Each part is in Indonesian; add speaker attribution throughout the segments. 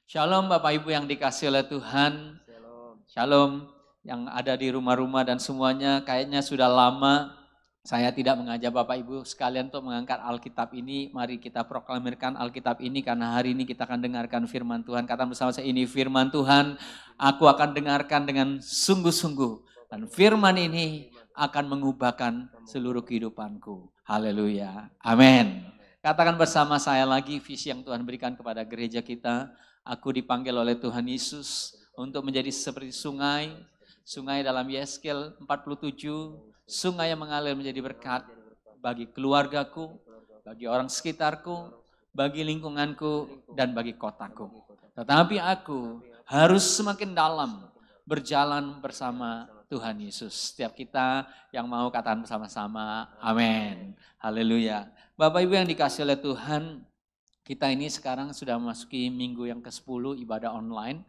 Speaker 1: Shalom Bapak Ibu yang dikasih oleh Tuhan. Shalom yang ada di rumah-rumah dan semuanya. Kayaknya sudah lama saya tidak mengajak Bapak Ibu sekalian untuk mengangkat Alkitab ini. Mari kita proklamirkan Alkitab ini karena hari ini kita akan dengarkan firman Tuhan. Kata bersama saya, ini firman Tuhan, aku akan dengarkan dengan sungguh-sungguh. Dan firman ini akan mengubahkan seluruh kehidupanku. Haleluya. Amin. Katakan bersama saya lagi visi yang Tuhan berikan kepada gereja kita. Aku dipanggil oleh Tuhan Yesus untuk menjadi seperti sungai dalam Yeskel 47, sungai yang mengalir menjadi berkat bagi keluargaku, bagi orang sekitarku, bagi lingkunganku, dan bagi kotaku. Tetapi aku harus semakin dalam berjalan bersama Tuhan Yesus. Setiap kita yang mau katakan bersama-sama, amin. Haleluya. Bapak Ibu yang dikasih oleh Tuhan, kita ini sekarang sudah memasuki minggu yang ke-10 ibadah online.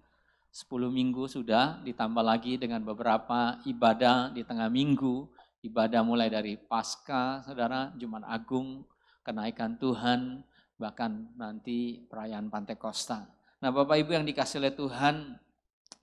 Speaker 1: 10 minggu sudah, ditambah lagi dengan beberapa ibadah di tengah minggu. Ibadah mulai dari Paskah, saudara, Jumat Agung, kenaikan Tuhan, bahkan nanti perayaan Pantekosta. Nah Bapak Ibu yang dikasih oleh Tuhan,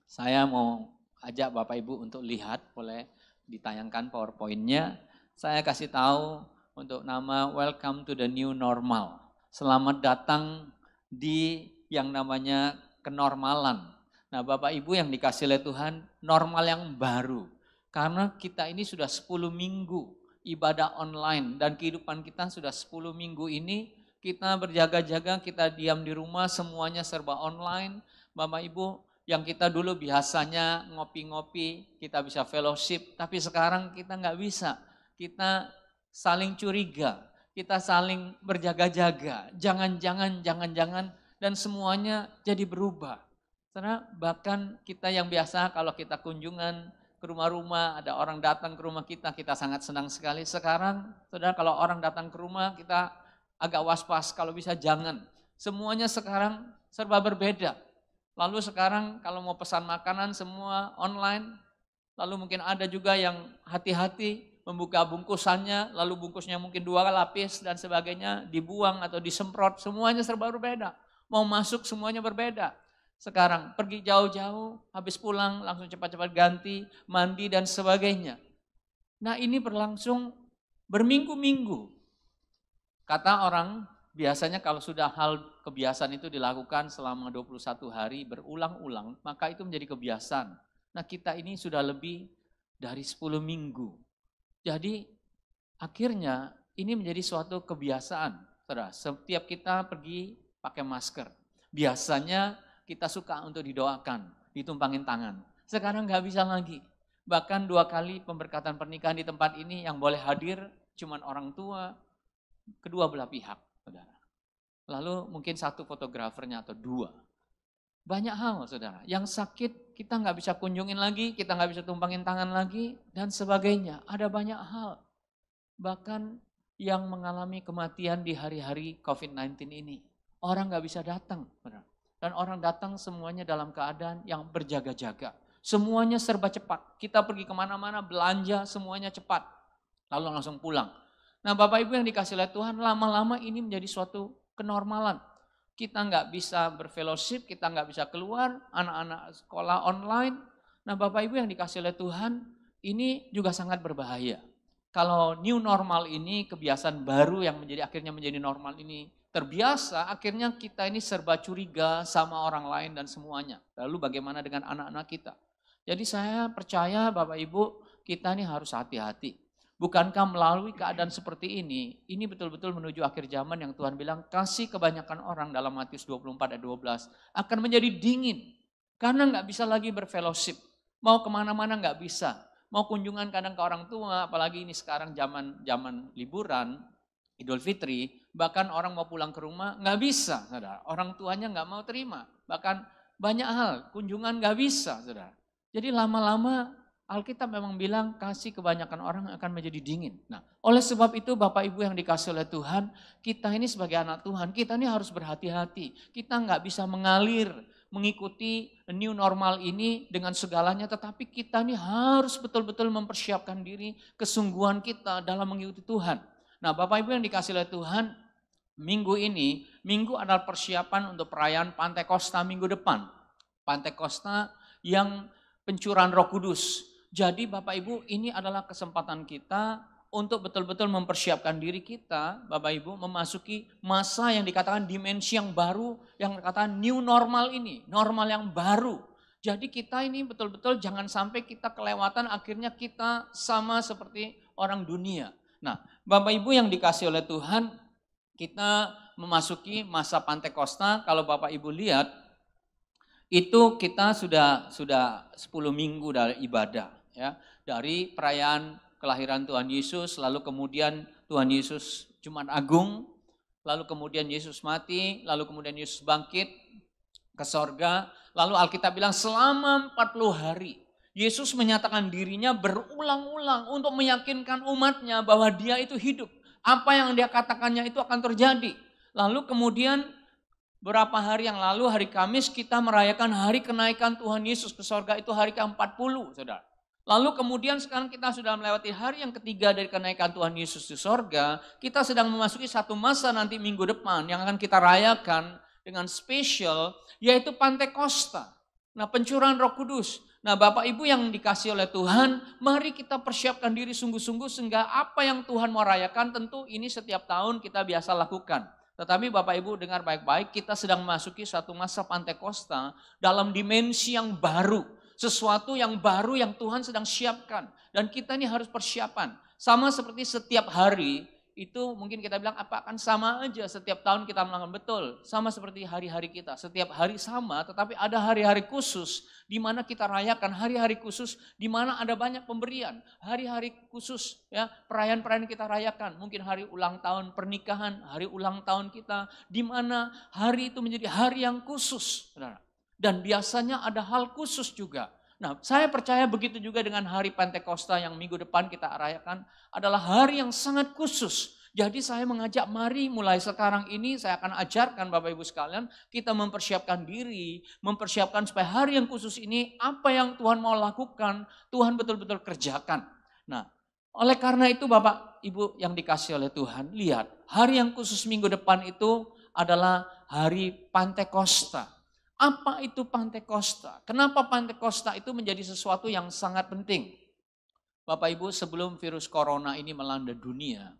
Speaker 1: saya mau ajak Bapak Ibu untuk lihat, boleh ditayangkan PowerPoint-nya. Saya kasih tahu untuk nama Welcome to the New Normal. Selamat datang di yang namanya kenormalan. Nah Bapak Ibu yang dikasih oleh Tuhan, normal yang baru. Karena kita ini sudah 10 minggu ibadah online dan kehidupan kita sudah 10 minggu ini kita berjaga-jaga, kita diam di rumah, semuanya serba online. Bapak Ibu, yang kita dulu biasanya ngopi-ngopi, kita bisa fellowship, tapi sekarang kita nggak bisa. Kita saling curiga, kita saling berjaga-jaga, jangan-jangan, dan semuanya jadi berubah. Karena bahkan kita yang biasa kalau kita kunjungan ke rumah-rumah, ada orang datang ke rumah kita sangat senang sekali. Sekarang, saudara, kalau orang datang ke rumah, kita agak was-was, kalau bisa jangan. Semuanya sekarang serba berbeda. Lalu sekarang kalau mau pesan makanan semua online, lalu mungkin ada juga yang hati-hati, membuka bungkusannya, lalu bungkusnya mungkin 2 lapis dan sebagainya, dibuang atau disemprot, semuanya serba berbeda. Mau masuk semuanya berbeda. Sekarang pergi jauh-jauh, habis pulang langsung cepat-cepat ganti, mandi dan sebagainya. Nah ini berlangsung berminggu-minggu. Kata orang, biasanya kalau sudah hal kebiasaan itu dilakukan selama 21 hari berulang-ulang, maka itu menjadi kebiasaan. Nah kita ini sudah lebih dari 10 minggu. Jadi akhirnya ini menjadi suatu kebiasaan. Saudara, setiap kita pergi pakai masker. Biasanya kita suka untuk didoakan, ditumpangin tangan. Sekarang nggak bisa lagi. Bahkan 2 kali pemberkatan pernikahan di tempat ini yang boleh hadir cuman orang tua, kedua belah pihak, saudara. Lalu mungkin 1 fotografernya atau 2. Banyak hal, saudara. Yang sakit kita nggak bisa kunjungin lagi, kita nggak bisa tumpangin tangan lagi, dan sebagainya. Ada banyak hal. Bahkan yang mengalami kematian di hari-hari COVID-19 ini. Orang nggak bisa datang, saudara. Dan orang datang semuanya dalam keadaan yang berjaga-jaga. Semuanya serba cepat. Kita pergi kemana-mana, belanja, semuanya cepat. Lalu langsung pulang. Nah Bapak Ibu yang dikasih oleh Tuhan, lama-lama ini menjadi suatu kenormalan. Kita nggak bisa berfellowship, kita nggak bisa keluar, anak-anak sekolah online. Nah Bapak Ibu yang dikasih oleh Tuhan, ini juga sangat berbahaya. Kalau new normal ini, kebiasaan baru yang akhirnya menjadi normal ini terbiasa, akhirnya kita ini serba curiga sama orang lain dan semuanya. Lalu bagaimana dengan anak-anak kita? Jadi saya percaya Bapak Ibu, kita ini harus hati-hati. Bukankah melalui keadaan seperti ini betul-betul menuju akhir zaman yang Tuhan bilang, kasih kebanyakan orang dalam Matius 24 ayat 12 akan menjadi dingin. Karena nggak bisa lagi berfellowship. Mau kemana-mana nggak bisa. Mau kunjungan kadang ke orang tua, apalagi ini sekarang zaman liburan, Idul Fitri, bahkan orang mau pulang ke rumah nggak bisa, saudara. Orang tuanya nggak mau terima. Bahkan banyak hal, kunjungan nggak bisa, saudara. Jadi lama-lama Alkitab memang bilang kasih kebanyakan orang akan menjadi dingin. Nah, oleh sebab itu Bapak Ibu yang dikasih oleh Tuhan, kita ini sebagai anak Tuhan, kita ini harus berhati-hati. Kita nggak bisa mengalir, mengikuti new normal ini dengan segalanya, tetapi kita ini harus betul-betul mempersiapkan diri, kesungguhan kita dalam mengikuti Tuhan. Nah Bapak Ibu yang dikasih oleh Tuhan, minggu ini, minggu adalah persiapan untuk perayaan Pantekosta minggu depan. Pantekosta yang pencurahan Roh Kudus. Jadi Bapak Ibu, ini adalah kesempatan kita untuk betul-betul mempersiapkan diri kita, Bapak Ibu, memasuki masa yang dikatakan dimensi yang baru, yang dikatakan new normal ini, normal yang baru. Jadi kita ini betul-betul jangan sampai kita kelewatan, akhirnya kita sama seperti orang dunia. Nah, Bapak Ibu yang dikasih oleh Tuhan, kita memasuki masa Pantekosta. Kalau Bapak Ibu lihat, itu kita sudah 10 minggu dari ibadah, ya, dari perayaan kelahiran Tuhan Yesus, lalu kemudian Tuhan Yesus Jumat Agung, lalu kemudian Yesus mati, lalu kemudian Yesus bangkit ke sorga. Lalu Alkitab bilang selama 40 hari Yesus menyatakan dirinya berulang-ulang untuk meyakinkan umatnya bahwa dia itu hidup. Apa yang dia katakannya itu akan terjadi. Lalu kemudian beberapa hari yang lalu, hari Kamis, kita merayakan hari kenaikan Tuhan Yesus ke sorga, itu hari ke-40, saudara. Lalu kemudian sekarang kita sudah melewati hari yang ketiga dari kenaikan Tuhan Yesus di sorga. Kita sedang memasuki satu masa nanti minggu depan yang akan kita rayakan dengan spesial, yaitu Pantekosta. Nah, pencurahan Roh Kudus. Nah, Bapak Ibu yang dikasih oleh Tuhan, mari kita persiapkan diri sungguh-sungguh sehingga apa yang Tuhan mau rayakan tentu ini setiap tahun kita biasa lakukan. Tetapi Bapak Ibu dengar baik-baik, kita sedang memasuki satu masa Pantekosta dalam dimensi yang baru. Sesuatu yang baru yang Tuhan sedang siapkan. Dan kita ini harus persiapan. Sama seperti setiap hari, itu mungkin kita bilang apa akan sama aja setiap tahun kita melakukan, betul. Sama seperti hari-hari kita, setiap hari sama, tetapi ada hari-hari khusus di mana kita rayakan, hari-hari khusus di mana ada banyak pemberian, hari-hari khusus ya, perayaan-perayaan kita rayakan, mungkin hari ulang tahun pernikahan, hari ulang tahun kita, di mana hari itu menjadi hari yang khusus, saudara. Dan biasanya ada hal khusus juga. Nah, saya percaya begitu juga dengan hari Pantekosta yang minggu depan kita rayakan adalah hari yang sangat khusus. Jadi saya mengajak mari mulai sekarang ini saya akan ajarkan Bapak Ibu sekalian, kita mempersiapkan diri, mempersiapkan supaya hari yang khusus ini apa yang Tuhan mau lakukan, Tuhan betul-betul kerjakan. Nah, oleh karena itu Bapak Ibu yang dikasih oleh Tuhan, lihat hari yang khusus minggu depan itu adalah hari Pantekosta. Apa itu Pantekosta? Kenapa Pantekosta itu menjadi sesuatu yang sangat penting? Bapak Ibu, sebelum virus corona ini melanda dunia,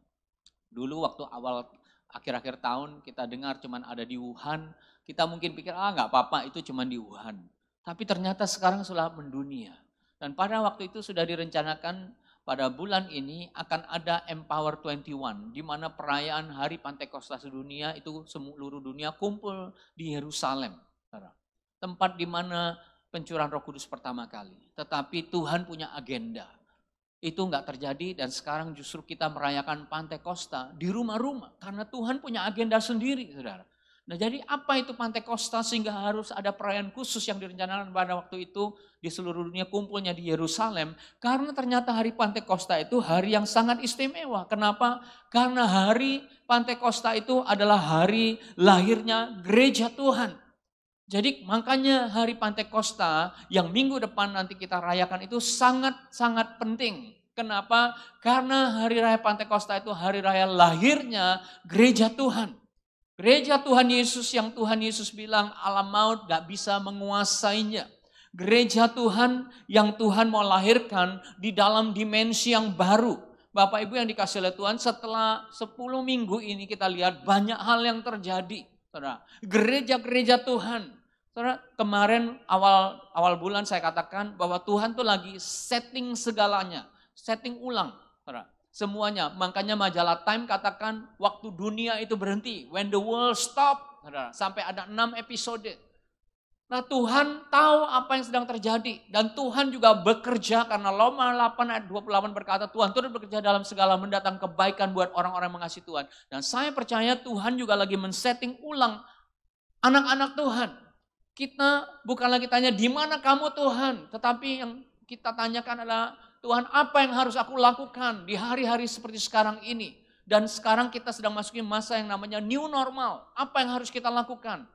Speaker 1: dulu waktu awal akhir-akhir tahun kita dengar cuman ada di Wuhan, kita mungkin pikir nggak apa-apa itu cuman di Wuhan. Tapi ternyata sekarang sudah mendunia. Dan pada waktu itu sudah direncanakan pada bulan ini akan ada Empower 21, di mana perayaan hari Pantekosta sedunia itu seluruh dunia kumpul di Yerusalem. Tempat di mana pencurahan Roh Kudus pertama kali. Tetapi Tuhan punya agenda. Itu enggak terjadi dan sekarang justru kita merayakan Pantekosta di rumah-rumah. Karena Tuhan punya agenda sendiri, saudara. Nah, jadi apa itu Pantekosta sehingga harus ada perayaan khusus yang direncanakan pada waktu itu di seluruh dunia kumpulnya di Yerusalem. Karena ternyata hari Pantekosta itu hari yang sangat istimewa. Kenapa? Karena hari Pantekosta itu adalah hari lahirnya gereja Tuhan. Jadi makanya hari Pantekosta yang minggu depan nanti kita rayakan itu sangat-sangat penting. Kenapa? Karena hari raya Pantekosta itu hari raya lahirnya gereja Tuhan. Gereja Tuhan Yesus yang Tuhan Yesus bilang alam maut gak bisa menguasainya. Gereja Tuhan yang Tuhan mau lahirkan di dalam dimensi yang baru. Bapak Ibu yang dikasih oleh Tuhan, setelah 10 minggu ini kita lihat banyak hal yang terjadi. Saudara, gereja-gereja Tuhan. Saudara, kemarin awal bulan saya katakan bahwa Tuhan tuh lagi setting segalanya, setting ulang, saudara. Semuanya, makanya majalah Time katakan waktu dunia itu berhenti, when the world stop, saudara, sampai ada 6 episode. Nah, Tuhan tahu apa yang sedang terjadi dan Tuhan juga bekerja karena Roma 8 ayat 28 berkata Tuhan turut bekerja dalam segala mendatang kebaikan buat orang-orang yang mengasihi Tuhan. Dan saya percaya Tuhan juga lagi men-setting ulang anak-anak Tuhan. Kita bukan lagi tanya di mana kamu Tuhan, tetapi yang kita tanyakan adalah Tuhan apa yang harus aku lakukan di hari-hari seperti sekarang ini. Dan sekarang kita sedang masuki masa yang namanya new normal. Apa yang harus kita lakukan?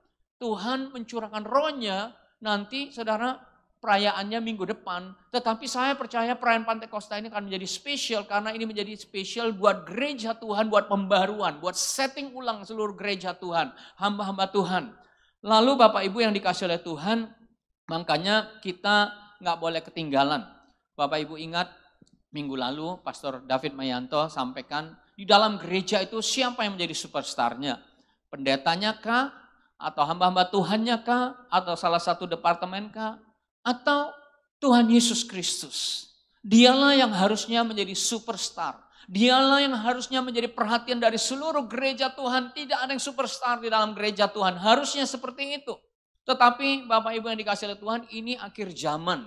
Speaker 1: Tuhan mencurahkan rohnya nanti saudara perayaannya minggu depan. Tetapi saya percaya perayaan Pantekosta ini akan menjadi spesial karena ini menjadi spesial buat gereja Tuhan, buat pembaruan, buat setting ulang seluruh gereja Tuhan, hamba-hamba Tuhan. Lalu Bapak Ibu yang dikasih oleh Tuhan, makanya kita nggak boleh ketinggalan. Bapak Ibu ingat minggu lalu Pastor David Mayanto sampaikan di dalam gereja itu siapa yang menjadi superstarnya? Pendetanya kah? Atau hamba-hamba Tuhannya kah? Atau salah satu departemen kah? Atau Tuhan Yesus Kristus. Dialah yang harusnya menjadi superstar. Dialah yang harusnya menjadi perhatian dari seluruh gereja Tuhan. Tidak ada yang superstar di dalam gereja Tuhan. Harusnya seperti itu. Tetapi Bapak Ibu yang dikasih oleh Tuhan, ini akhir zaman.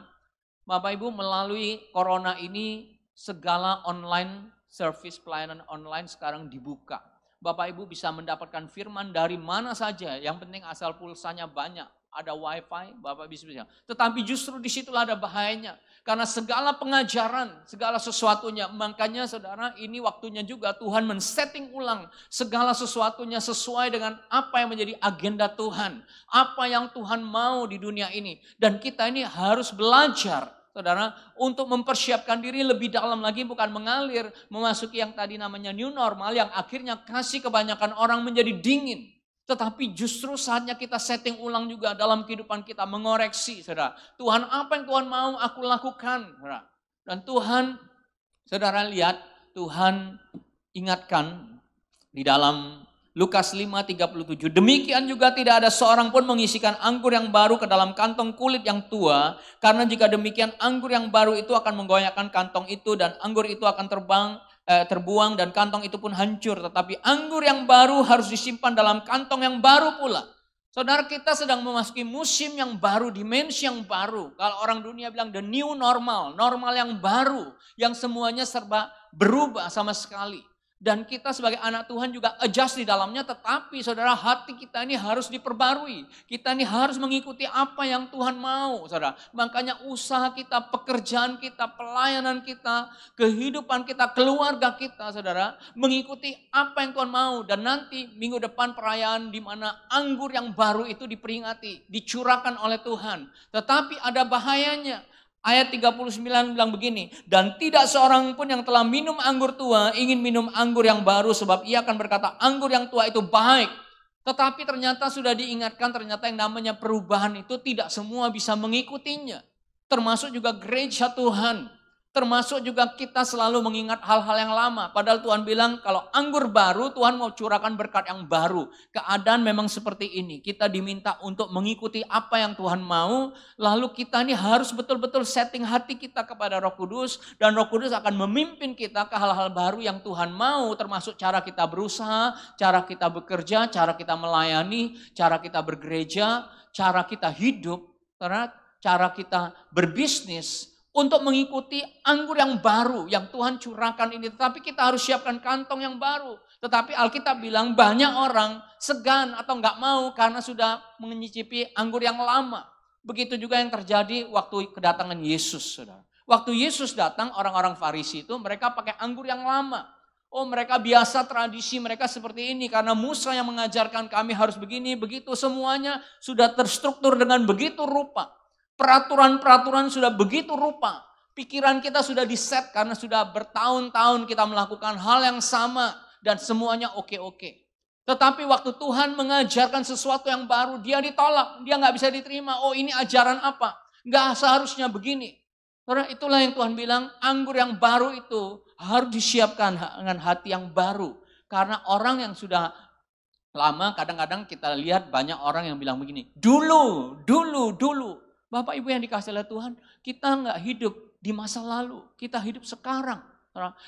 Speaker 1: Bapak Ibu melalui corona ini segala online service, pelayanan online sekarang dibuka. Bapak Ibu bisa mendapatkan firman dari mana saja. Yang penting asal pulsanya banyak. Ada wifi, Bapak bisa. Tetapi justru disitulah ada bahayanya. Karena segala pengajaran, segala sesuatunya. Makanya saudara, ini waktunya juga Tuhan men-setting ulang segala sesuatunya sesuai dengan apa yang menjadi agenda Tuhan. Apa yang Tuhan mau di dunia ini. Dan kita ini harus belajar, saudara, untuk mempersiapkan diri lebih dalam lagi. Bukan mengalir, memasuki yang tadi namanya new normal. Yang akhirnya kasih kebanyakan orang menjadi dingin. Tetapi justru saatnya kita setting ulang juga dalam kehidupan kita, mengoreksi, saudara. Tuhan, apa yang Tuhan mau aku lakukan, saudara. Dan Tuhan, saudara lihat, Tuhan ingatkan di dalam Lukas 5:37. Demikian juga tidak ada seorang pun mengisikan anggur yang baru ke dalam kantong kulit yang tua. Karena jika demikian anggur yang baru itu akan menggoyahkan kantong itu dan anggur itu akan terbuang dan kantong itu pun hancur. Tetapi anggur yang baru harus disimpan dalam kantong yang baru pula. Saudara, kita sedang memasuki musim yang baru, dimensi yang baru. Kalau orang dunia bilang the new normal, normal yang baru. Yang semuanya serba berubah sama sekali. Dan kita sebagai anak Tuhan juga adjust di dalamnya, tetapi saudara, hati kita ini harus diperbarui. Kita ini harus mengikuti apa yang Tuhan mau, saudara. Makanya usaha kita, pekerjaan kita, pelayanan kita, kehidupan kita, keluarga kita, saudara, mengikuti apa yang Tuhan mau. Dan nanti minggu depan perayaan di mana anggur yang baru itu diperingati, dicurahkan oleh Tuhan. Tetapi ada bahayanya. Ayat 39 bilang begini, dan tidak seorang pun yang telah minum anggur tua ingin minum anggur yang baru, sebab ia akan berkata anggur yang tua itu baik. Tetapi ternyata sudah diingatkan, ternyata yang namanya perubahan itu tidak semua bisa mengikutinya. Termasuk juga gereja Tuhan. Termasuk juga kita selalu mengingat hal-hal yang lama. Padahal Tuhan bilang kalau anggur baru, Tuhan mau curahkan berkat yang baru. Keadaan memang seperti ini. Kita diminta untuk mengikuti apa yang Tuhan mau. Lalu kita ini harus betul-betul setting hati kita kepada Roh Kudus. Dan Roh Kudus akan memimpin kita ke hal-hal baru yang Tuhan mau. Termasuk cara kita berusaha, cara kita bekerja, cara kita melayani, cara kita bergereja, cara kita hidup, cara kita berbisnis. Untuk mengikuti anggur yang baru yang Tuhan curahkan ini. Tetapi kita harus siapkan kantong yang baru. Tetapi Alkitab bilang banyak orang segan atau enggak mau karena sudah menyicipi anggur yang lama. Begitu juga yang terjadi waktu kedatangan Yesus, saudara. Waktu Yesus datang, orang-orang Farisi itu mereka pakai anggur yang lama. Oh, mereka biasa tradisi mereka seperti ini. Karena Musa yang mengajarkan kami harus begini, begitu. Semuanya sudah terstruktur dengan begitu rupa. Peraturan-peraturan sudah begitu rupa. Pikiran kita sudah diset karena sudah bertahun-tahun kita melakukan hal yang sama. Dan semuanya oke-oke. Tetapi waktu Tuhan mengajarkan sesuatu yang baru, dia ditolak. Dia gak bisa diterima. Oh, ini ajaran apa? Gak seharusnya begini. Karena itulah yang Tuhan bilang, anggur yang baru itu harus disiapkan dengan hati yang baru. Karena orang yang sudah lama, kadang-kadang kita lihat banyak orang yang bilang begini. Dulu. Bapak Ibu yang dikasih oleh Tuhan, kita nggak hidup di masa lalu, kita hidup sekarang.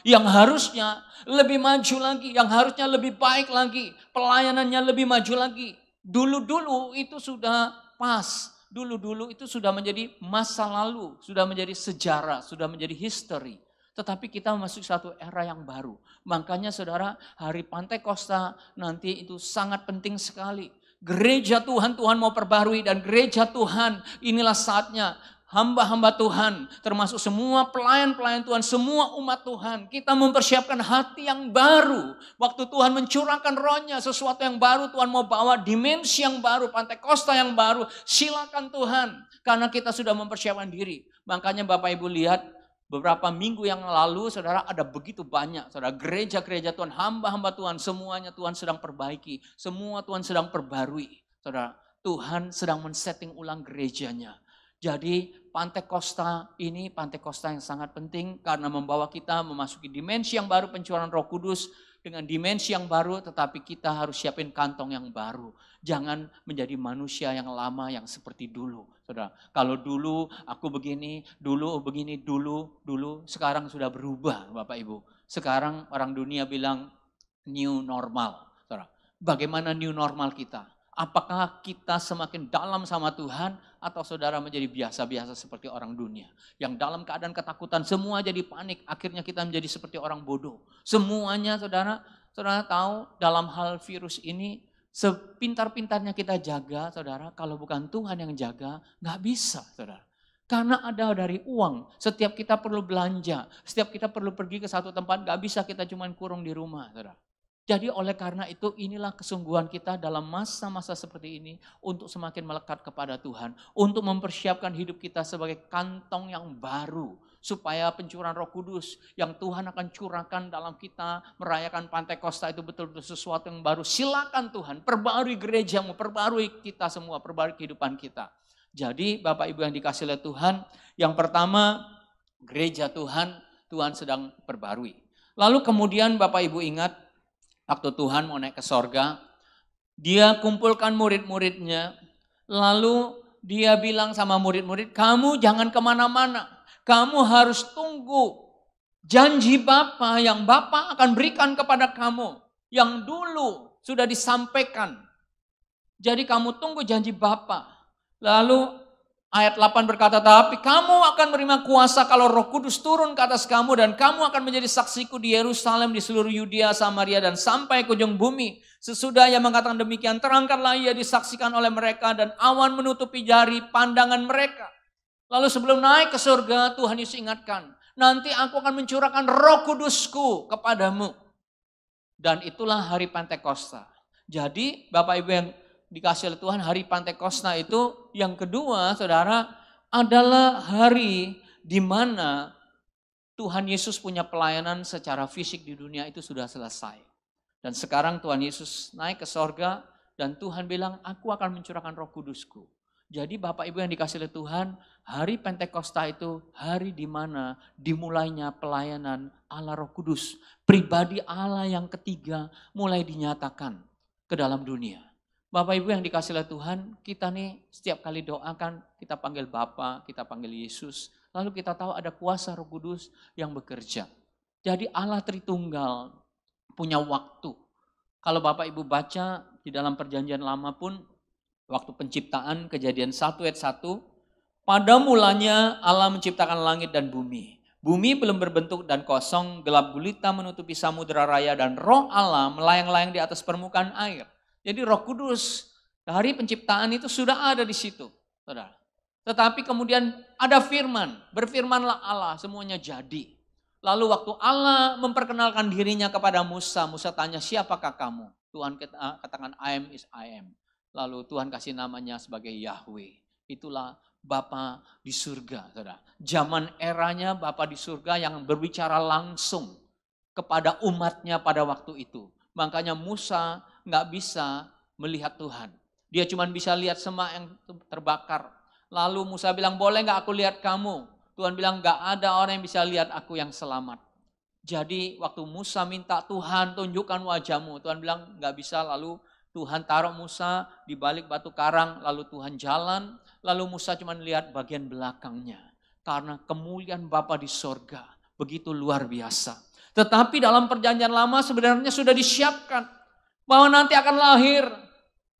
Speaker 1: Yang harusnya lebih maju lagi, yang harusnya lebih baik lagi, pelayanannya lebih maju lagi. Dulu-dulu itu sudah pas, dulu-dulu itu sudah menjadi masa lalu, sudah menjadi sejarah, sudah menjadi history. Tetapi kita memasuki satu era yang baru. Makanya saudara, hari Pantekosta nanti itu sangat penting sekali. Gereja Tuhan, Tuhan mau perbarui dan gereja Tuhan inilah saatnya hamba-hamba Tuhan, termasuk semua pelayan-pelayan Tuhan, semua umat Tuhan, kita mempersiapkan hati yang baru. Waktu Tuhan mencurahkan rohnya, sesuatu yang baru, Tuhan mau bawa dimensi yang baru, Pantekosta yang baru, silakan Tuhan. Karena kita sudah mempersiapkan diri. Makanya Bapak Ibu lihat, beberapa minggu yang lalu, saudara, ada begitu banyak, saudara, gereja-gereja Tuhan, hamba-hamba Tuhan, semuanya Tuhan sedang perbaiki, semua Tuhan sedang perbarui. Saudara, Tuhan sedang men-setting ulang gerejanya. Jadi Pantekosta ini Pantekosta yang sangat penting karena membawa kita memasuki dimensi yang baru, pencurahan Roh Kudus dengan dimensi yang baru, tetapi kita harus siapin kantong yang baru. Jangan menjadi manusia yang lama yang seperti dulu. Saudara, kalau dulu aku begini, dulu, sekarang sudah berubah Bapak Ibu. Sekarang orang dunia bilang new normal. Saudara, bagaimana new normal kita? Apakah kita semakin dalam sama Tuhan atau saudara menjadi biasa-biasa seperti orang dunia? Yang dalam keadaan ketakutan semua jadi panik, akhirnya kita menjadi seperti orang bodoh. Semuanya saudara tahu dalam hal virus ini, sepintar-pintarnya kita jaga saudara, kalau bukan Tuhan yang jaga gak bisa saudara. Karena ada dari uang, setiap kita perlu belanja, setiap kita perlu pergi ke satu tempat, gak bisa kita cuma kurung di rumah saudara. Jadi oleh karena itu inilah kesungguhan kita dalam masa-masa seperti ini untuk semakin melekat kepada Tuhan. Untuk mempersiapkan hidup kita sebagai kantong yang baru. Supaya pencurahan Roh Kudus yang Tuhan akan curahkan dalam kita merayakan Pantekosta itu betul-betul sesuatu yang baru. Silakan Tuhan, perbarui gerejamu, perbarui kita semua, perbarui kehidupan kita. Jadi Bapak Ibu yang dikasih oleh Tuhan, yang pertama gereja Tuhan sedang perbarui. Lalu kemudian Bapak Ibu ingat, waktu Tuhan mau naik ke sorga, dia kumpulkan murid-muridnya, lalu dia bilang sama murid-murid, kamu jangan kemana-mana, kamu harus tunggu janji Bapa yang Bapa akan berikan kepada kamu, yang dulu sudah disampaikan. Jadi kamu tunggu janji Bapa. Lalu ayat 8 berkata, tapi kamu akan menerima kuasa kalau Roh Kudus turun ke atas kamu dan kamu akan menjadi saksiku di Yerusalem, di seluruh Yudea, Samaria dan sampai ke ujung bumi. Sesudah ia mengatakan demikian, terangkanlah ia disaksikan oleh mereka dan awan menutupi jari pandangan mereka. Lalu sebelum naik ke surga, Tuhan Yesus ingatkan, nanti aku akan mencurahkan Roh Kudusku kepadamu. Dan itulah hari Pantekosta. Jadi Bapak Ibu yang dikasih oleh Tuhan, hari Pantekosta itu yang kedua saudara adalah hari di mana Tuhan Yesus punya pelayanan secara fisik di dunia itu sudah selesai. Dan sekarang Tuhan Yesus naik ke sorga dan Tuhan bilang, aku akan mencurahkan Roh Kudusku. Jadi Bapak Ibu yang dikasih oleh Tuhan, hari Pantekosta itu hari di mana dimulainya pelayanan Allah Roh Kudus. Pribadi Allah yang ketiga mulai dinyatakan ke dalam dunia. Bapak Ibu yang dikasih oleh Tuhan, kita nih setiap kali doakan, kita panggil Bapa, kita panggil Yesus. Lalu kita tahu ada kuasa Roh Kudus yang bekerja. Jadi Allah Tritunggal punya waktu. Kalau Bapak Ibu baca di dalam perjanjian lama pun, waktu penciptaan Kejadian 1 ayat 1, pada mulanya Allah menciptakan langit dan bumi. Bumi belum berbentuk dan kosong, gelap gulita menutupi samudera raya dan Roh Allah melayang-layang di atas permukaan air. Jadi Roh Kudus dari penciptaan itu sudah ada di situ, saudara. Tetapi kemudian ada firman, berfirmanlah Allah, semuanya jadi. Lalu waktu Allah memperkenalkan dirinya kepada Musa, Musa tanya, siapakah kamu? Tuhan katakan, I am is I am. Lalu Tuhan kasih namanya sebagai Yahweh. Itulah Bapa di surga, saudara. Zaman eranya Bapa di surga yang berbicara langsung kepada umatnya pada waktu itu. Makanya Musa nggak bisa melihat Tuhan. Dia cuma bisa lihat semak yang terbakar. Lalu Musa bilang, boleh nggak aku lihat kamu? Tuhan bilang, nggak ada orang yang bisa lihat aku yang selamat. Jadi waktu Musa minta, Tuhan tunjukkan wajahmu. Tuhan bilang, nggak bisa. Lalu Tuhan taruh Musa di balik batu karang. Lalu Tuhan jalan. Lalu Musa cuma lihat bagian belakangnya. Karena kemuliaan Bapa di sorga begitu luar biasa. Tetapi dalam perjanjian lama sebenarnya sudah disiapkan bahwa nanti akan lahir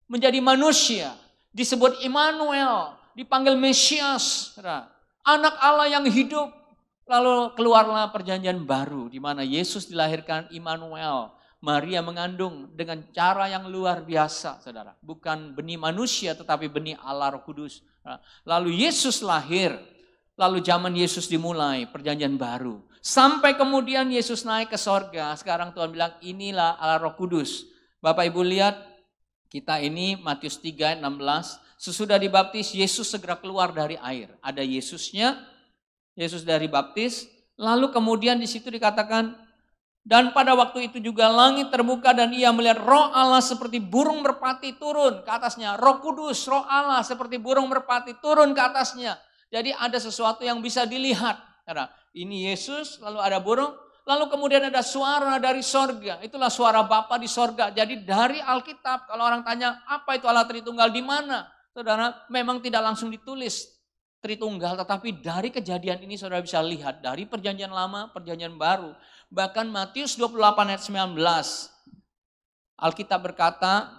Speaker 1: menjadi manusia, disebut Immanuel, dipanggil Mesias, anak Allah yang hidup. Lalu keluarlah perjanjian baru di mana Yesus dilahirkan, Immanuel. Maria mengandung dengan cara yang luar biasa, saudara. Bukan benih manusia tetapi benih Allah Roh Kudus. Lalu Yesus lahir. Lalu zaman Yesus dimulai, perjanjian baru. Sampai kemudian Yesus naik ke sorga. Sekarang Tuhan bilang, inilah Allah Roh Kudus. Bapak Ibu lihat, kita ini Matius 3 ayat 16. Sesudah dibaptis, Yesus segera keluar dari air. Ada Yesusnya, Yesus dari baptis. Lalu kemudian di situ dikatakan, dan pada waktu itu juga langit terbuka dan ia melihat Roh Allah seperti burung merpati turun ke atasnya. Roh Kudus, Roh Allah seperti burung merpati turun ke atasnya. Jadi ada sesuatu yang bisa dilihat. Ini Yesus, lalu ada burung, lalu kemudian ada suara dari sorga. Itulah suara Bapa di sorga. Jadi dari Alkitab, kalau orang tanya apa itu Allah Tritunggal di mana? Saudara, memang tidak langsung ditulis Tritunggal, tetapi dari kejadian ini saudara bisa lihat dari perjanjian lama, perjanjian baru. Bahkan Matius 28 ayat 19, Alkitab berkata,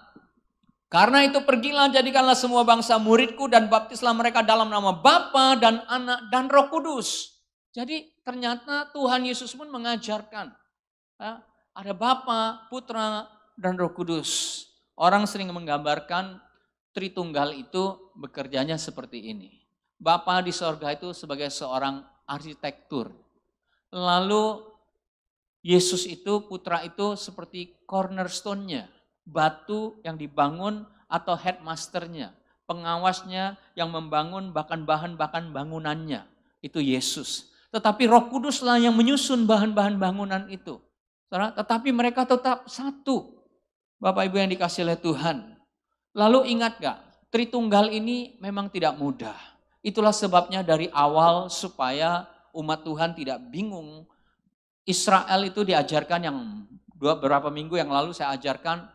Speaker 1: karena itu pergilah jadikanlah semua bangsa muridku dan baptislah mereka dalam nama Bapa dan Anak dan Roh Kudus. Jadi ternyata Tuhan Yesus pun mengajarkan, ada Bapa, Putra, dan Roh Kudus. Orang sering menggambarkan Tritunggal itu bekerjanya seperti ini. Bapa di sorga itu sebagai seorang arsitektur. Lalu Yesus itu, Putra itu seperti cornerstone-nya. Batu yang dibangun atau headmasternya. Pengawasnya yang membangun bahkan bahan-bahan bangunannya. Itu Yesus. Tetapi Roh Kuduslah yang menyusun bahan-bahan bangunan itu. Tetapi mereka tetap satu. Bapak Ibu yang dikasih oleh Tuhan. Lalu ingat gak, Tritunggal ini memang tidak mudah. Itulah sebabnya dari awal supaya umat Tuhan tidak bingung. Israel itu diajarkan yang beberapa minggu yang lalu saya ajarkan.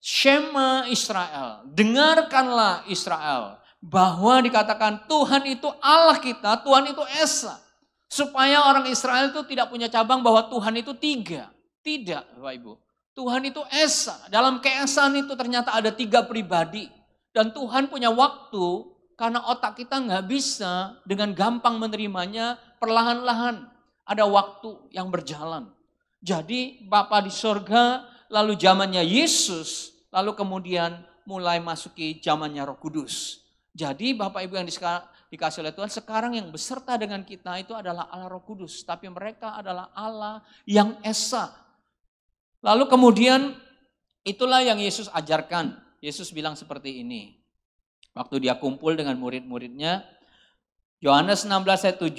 Speaker 1: Shema Israel, dengarkanlah Israel. Bahwa dikatakan Tuhan itu Allah kita, Tuhan itu Esa. Supaya orang Israel itu tidak punya cabang bahwa Tuhan itu tiga. Tidak Bapak Ibu. Tuhan itu Esa. Dalam keesaan itu ternyata ada 3 pribadi. Dan Tuhan punya waktu karena otak kita nggak bisa dengan gampang menerimanya perlahan-lahan. Ada waktu yang berjalan. Jadi Bapa di sorga, lalu zamannya Yesus, lalu kemudian mulai masuki zamannya Roh Kudus. Jadi Bapak Ibu yang dikasih oleh Tuhan, sekarang yang beserta dengan kita itu adalah Allah Roh Kudus. Tapi mereka adalah Allah yang Esa. Lalu kemudian itulah yang Yesus ajarkan. Yesus bilang seperti ini. Waktu dia kumpul dengan murid-muridnya, Yohanes 16 ayat 7,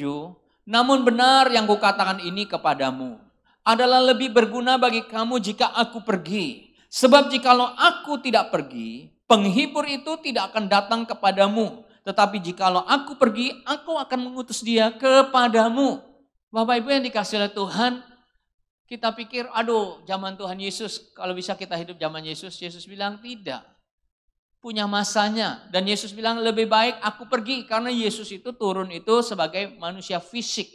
Speaker 1: namun benar yang kukatakan ini kepadamu, adalah lebih berguna bagi kamu jika aku pergi. Sebab jikalau aku tidak pergi, penghibur itu tidak akan datang kepadamu. Tetapi jikalau aku pergi, aku akan mengutus dia kepadamu. Bapak Ibu yang dikasih oleh Tuhan, kita pikir, aduh zaman Tuhan Yesus, kalau bisa kita hidup zaman Yesus. Yesus bilang tidak. Punya masanya. Dan Yesus bilang lebih baik aku pergi. Karena Yesus itu turun itu sebagai manusia fisik.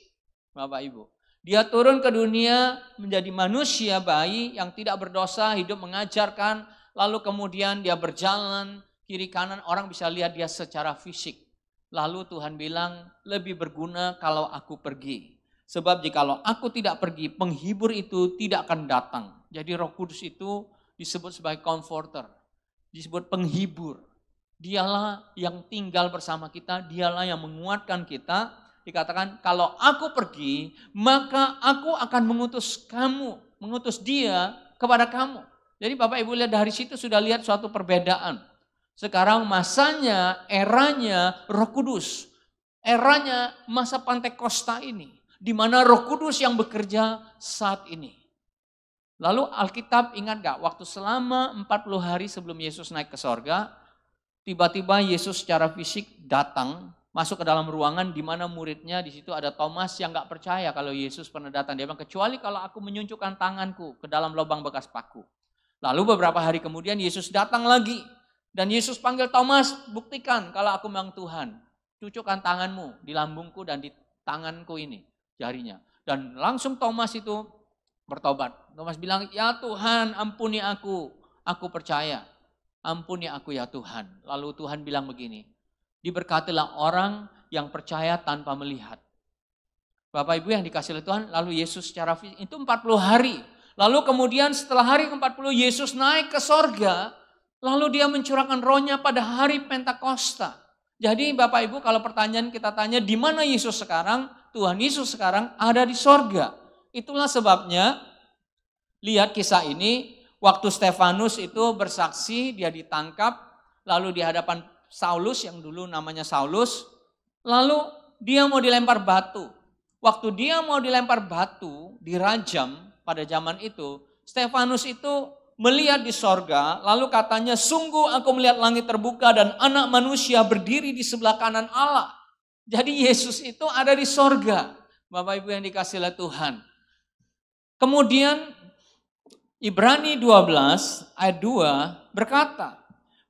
Speaker 1: Bapak Ibu. Dia turun ke dunia menjadi manusia bayi yang tidak berdosa, hidup mengajarkan. Lalu kemudian dia berjalan kiri kanan, orang bisa lihat dia secara fisik. Lalu Tuhan bilang lebih berguna kalau aku pergi. Sebab jikalau aku tidak pergi, penghibur itu tidak akan datang. Jadi Roh Kudus itu disebut sebagai comforter. Disebut penghibur. Dialah yang tinggal bersama kita, dialah yang menguatkan kita. Dikatakan kalau aku pergi, maka aku akan mengutus kamu, mengutus dia kepada kamu. Jadi Bapak Ibu lihat dari situ sudah lihat suatu perbedaan. Sekarang masanya, eranya Roh Kudus. Eranya masa Pantekosta ini. Di mana Roh Kudus yang bekerja saat ini. Lalu Alkitab ingat gak, waktu selama 40 hari sebelum Yesus naik ke sorga, tiba-tiba Yesus secara fisik datang, masuk ke dalam ruangan di mana muridnya, di situ ada Thomas yang gak percaya kalau Yesus pernah datang. Dia bilang, kecuali kalau aku menunjukkan tanganku ke dalam lubang bekas paku. Lalu beberapa hari kemudian Yesus datang lagi. Dan Yesus panggil Thomas, buktikan kalau aku memang Tuhan. Cucukkan tanganmu di lambungku dan di tanganku ini. Jarinya. Dan langsung Thomas itu bertobat. Thomas bilang, ya Tuhan ampuni aku percaya. Ampuni aku ya Tuhan. Lalu Tuhan bilang begini, diberkatilah orang yang percaya tanpa melihat. Bapak Ibu yang dikasih oleh Tuhan, lalu Yesus secara fisik, itu 40 hari. Lalu kemudian setelah hari ke-40 Yesus naik ke sorga, lalu dia mencurahkan rohnya pada hari Pentakosta. Jadi Bapak Ibu kalau pertanyaan kita tanya di mana Yesus sekarang? Tuhan Yesus sekarang ada di sorga. Itulah sebabnya lihat kisah ini, waktu Stefanus itu bersaksi, dia ditangkap, lalu di hadapan Saulus yang dulu namanya Saulus, lalu dia mau dilempar batu. Waktu dia mau dilempar batu, dirajam pada zaman itu, Stefanus itu melihat di sorga, lalu katanya, sungguh aku melihat langit terbuka dan anak manusia berdiri di sebelah kanan Allah. Jadi Yesus itu ada di sorga, Bapak Ibu yang dikasih oleh Tuhan. Kemudian Ibrani 12 ayat 2 berkata,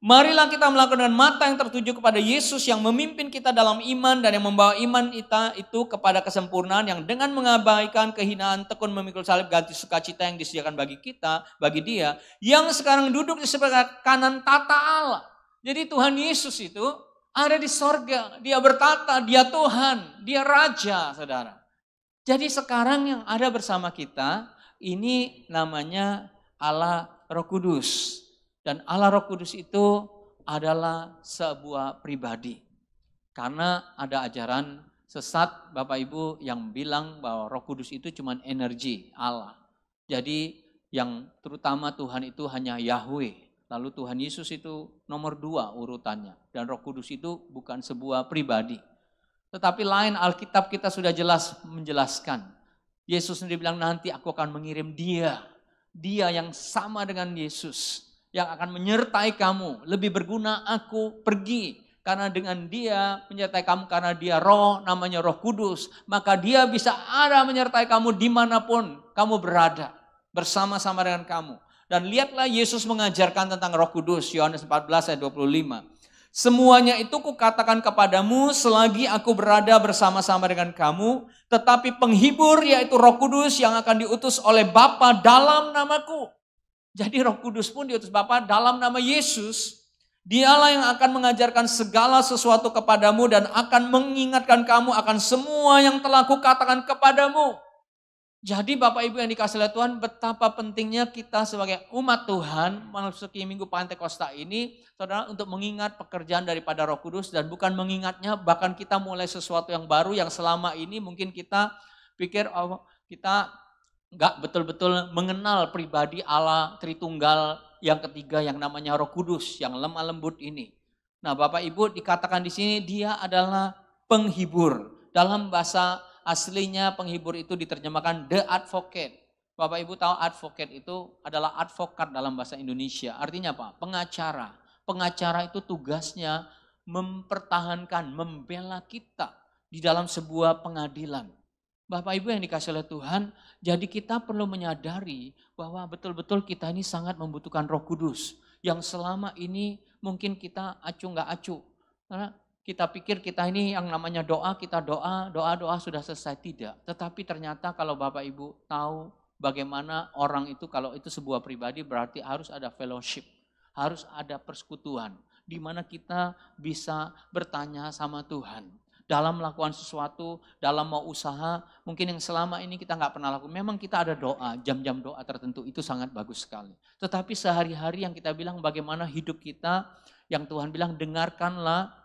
Speaker 1: marilah kita melakukan mata yang tertuju kepada Yesus yang memimpin kita dalam iman dan yang membawa iman kita itu kepada kesempurnaan, yang dengan mengabaikan kehinaan tekun memikul salib ganti sukacita yang disediakan bagi kita, bagi dia yang sekarang duduk di sebelah kanan tata Allah. Jadi Tuhan Yesus itu ada di sorga, dia bertata, dia Tuhan, dia Raja, saudara. Jadi sekarang yang ada bersama kita ini namanya Allah Roh Kudus. Dan Allah Roh Kudus itu adalah sebuah pribadi. Karena ada ajaran sesat Bapak Ibu yang bilang bahwa Roh Kudus itu cuma energi Allah. Jadi yang terutama Tuhan itu hanya Yahweh. Lalu Tuhan Yesus itu nomor 2 urutannya. Dan Roh Kudus itu bukan sebuah pribadi. Tetapi lain Alkitab kita sudah jelas menjelaskan. Yesus sendiri bilang nanti aku akan mengirim dia. Dia yang sama dengan Yesus. Yang akan menyertai kamu. Lebih berguna aku pergi. Karena dengan dia menyertai kamu. Karena dia roh, namanya Roh Kudus. Maka dia bisa ada menyertai kamu dimanapun kamu berada. Bersama-sama dengan kamu. Dan lihatlah Yesus mengajarkan tentang Roh Kudus. Yohanes 14 ayat 25. Semuanya itu kukatakan kepadamu selagi aku berada bersama-sama dengan kamu. Tetapi penghibur yaitu Roh Kudus yang akan diutus oleh Bapa dalam namaku. Jadi Roh Kudus pun diutus Bapa dalam nama Yesus. Dialah yang akan mengajarkan segala sesuatu kepadamu dan akan mengingatkan kamu akan semua yang telah kukatakan kepadamu. Jadi Bapak Ibu yang dikasih oleh Tuhan, betapa pentingnya kita sebagai umat Tuhan memasuki Minggu Pantekosta ini, saudara, untuk mengingat pekerjaan daripada Roh Kudus dan bukan mengingatnya, bahkan kita mulai sesuatu yang baru yang selama ini mungkin kita pikir oh, kita nggak betul-betul mengenal pribadi Allah Tritunggal yang ketiga yang namanya Roh Kudus yang lemah lembut ini. Nah, Bapak Ibu dikatakan di sini dia adalah penghibur. Dalam bahasa aslinya penghibur itu diterjemahkan the advocate. Bapak Ibu tahu advocate itu adalah advokat dalam bahasa Indonesia. Artinya apa? Pengacara. Pengacara itu tugasnya mempertahankan, membela kita di dalam sebuah pengadilan. Bapak Ibu yang dikasih oleh Tuhan, jadi kita perlu menyadari bahwa betul-betul kita ini sangat membutuhkan Roh Kudus. Yang selama ini mungkin kita acuh nggak acuh. Karena kita pikir kita ini yang namanya doa, kita doa sudah selesai. Tidak. Tetapi ternyata kalau Bapak Ibu tahu bagaimana orang itu, kalau itu sebuah pribadi berarti harus ada fellowship. Harus ada persekutuan. Di mana kita bisa bertanya sama Tuhan. Dalam melakukan sesuatu, dalam mau usaha, mungkin yang selama ini kita nggak pernah lakukan. Memang kita ada doa, jam-jam doa tertentu, itu sangat bagus sekali. Tetapi sehari-hari yang kita bilang bagaimana hidup kita, yang Tuhan bilang dengarkanlah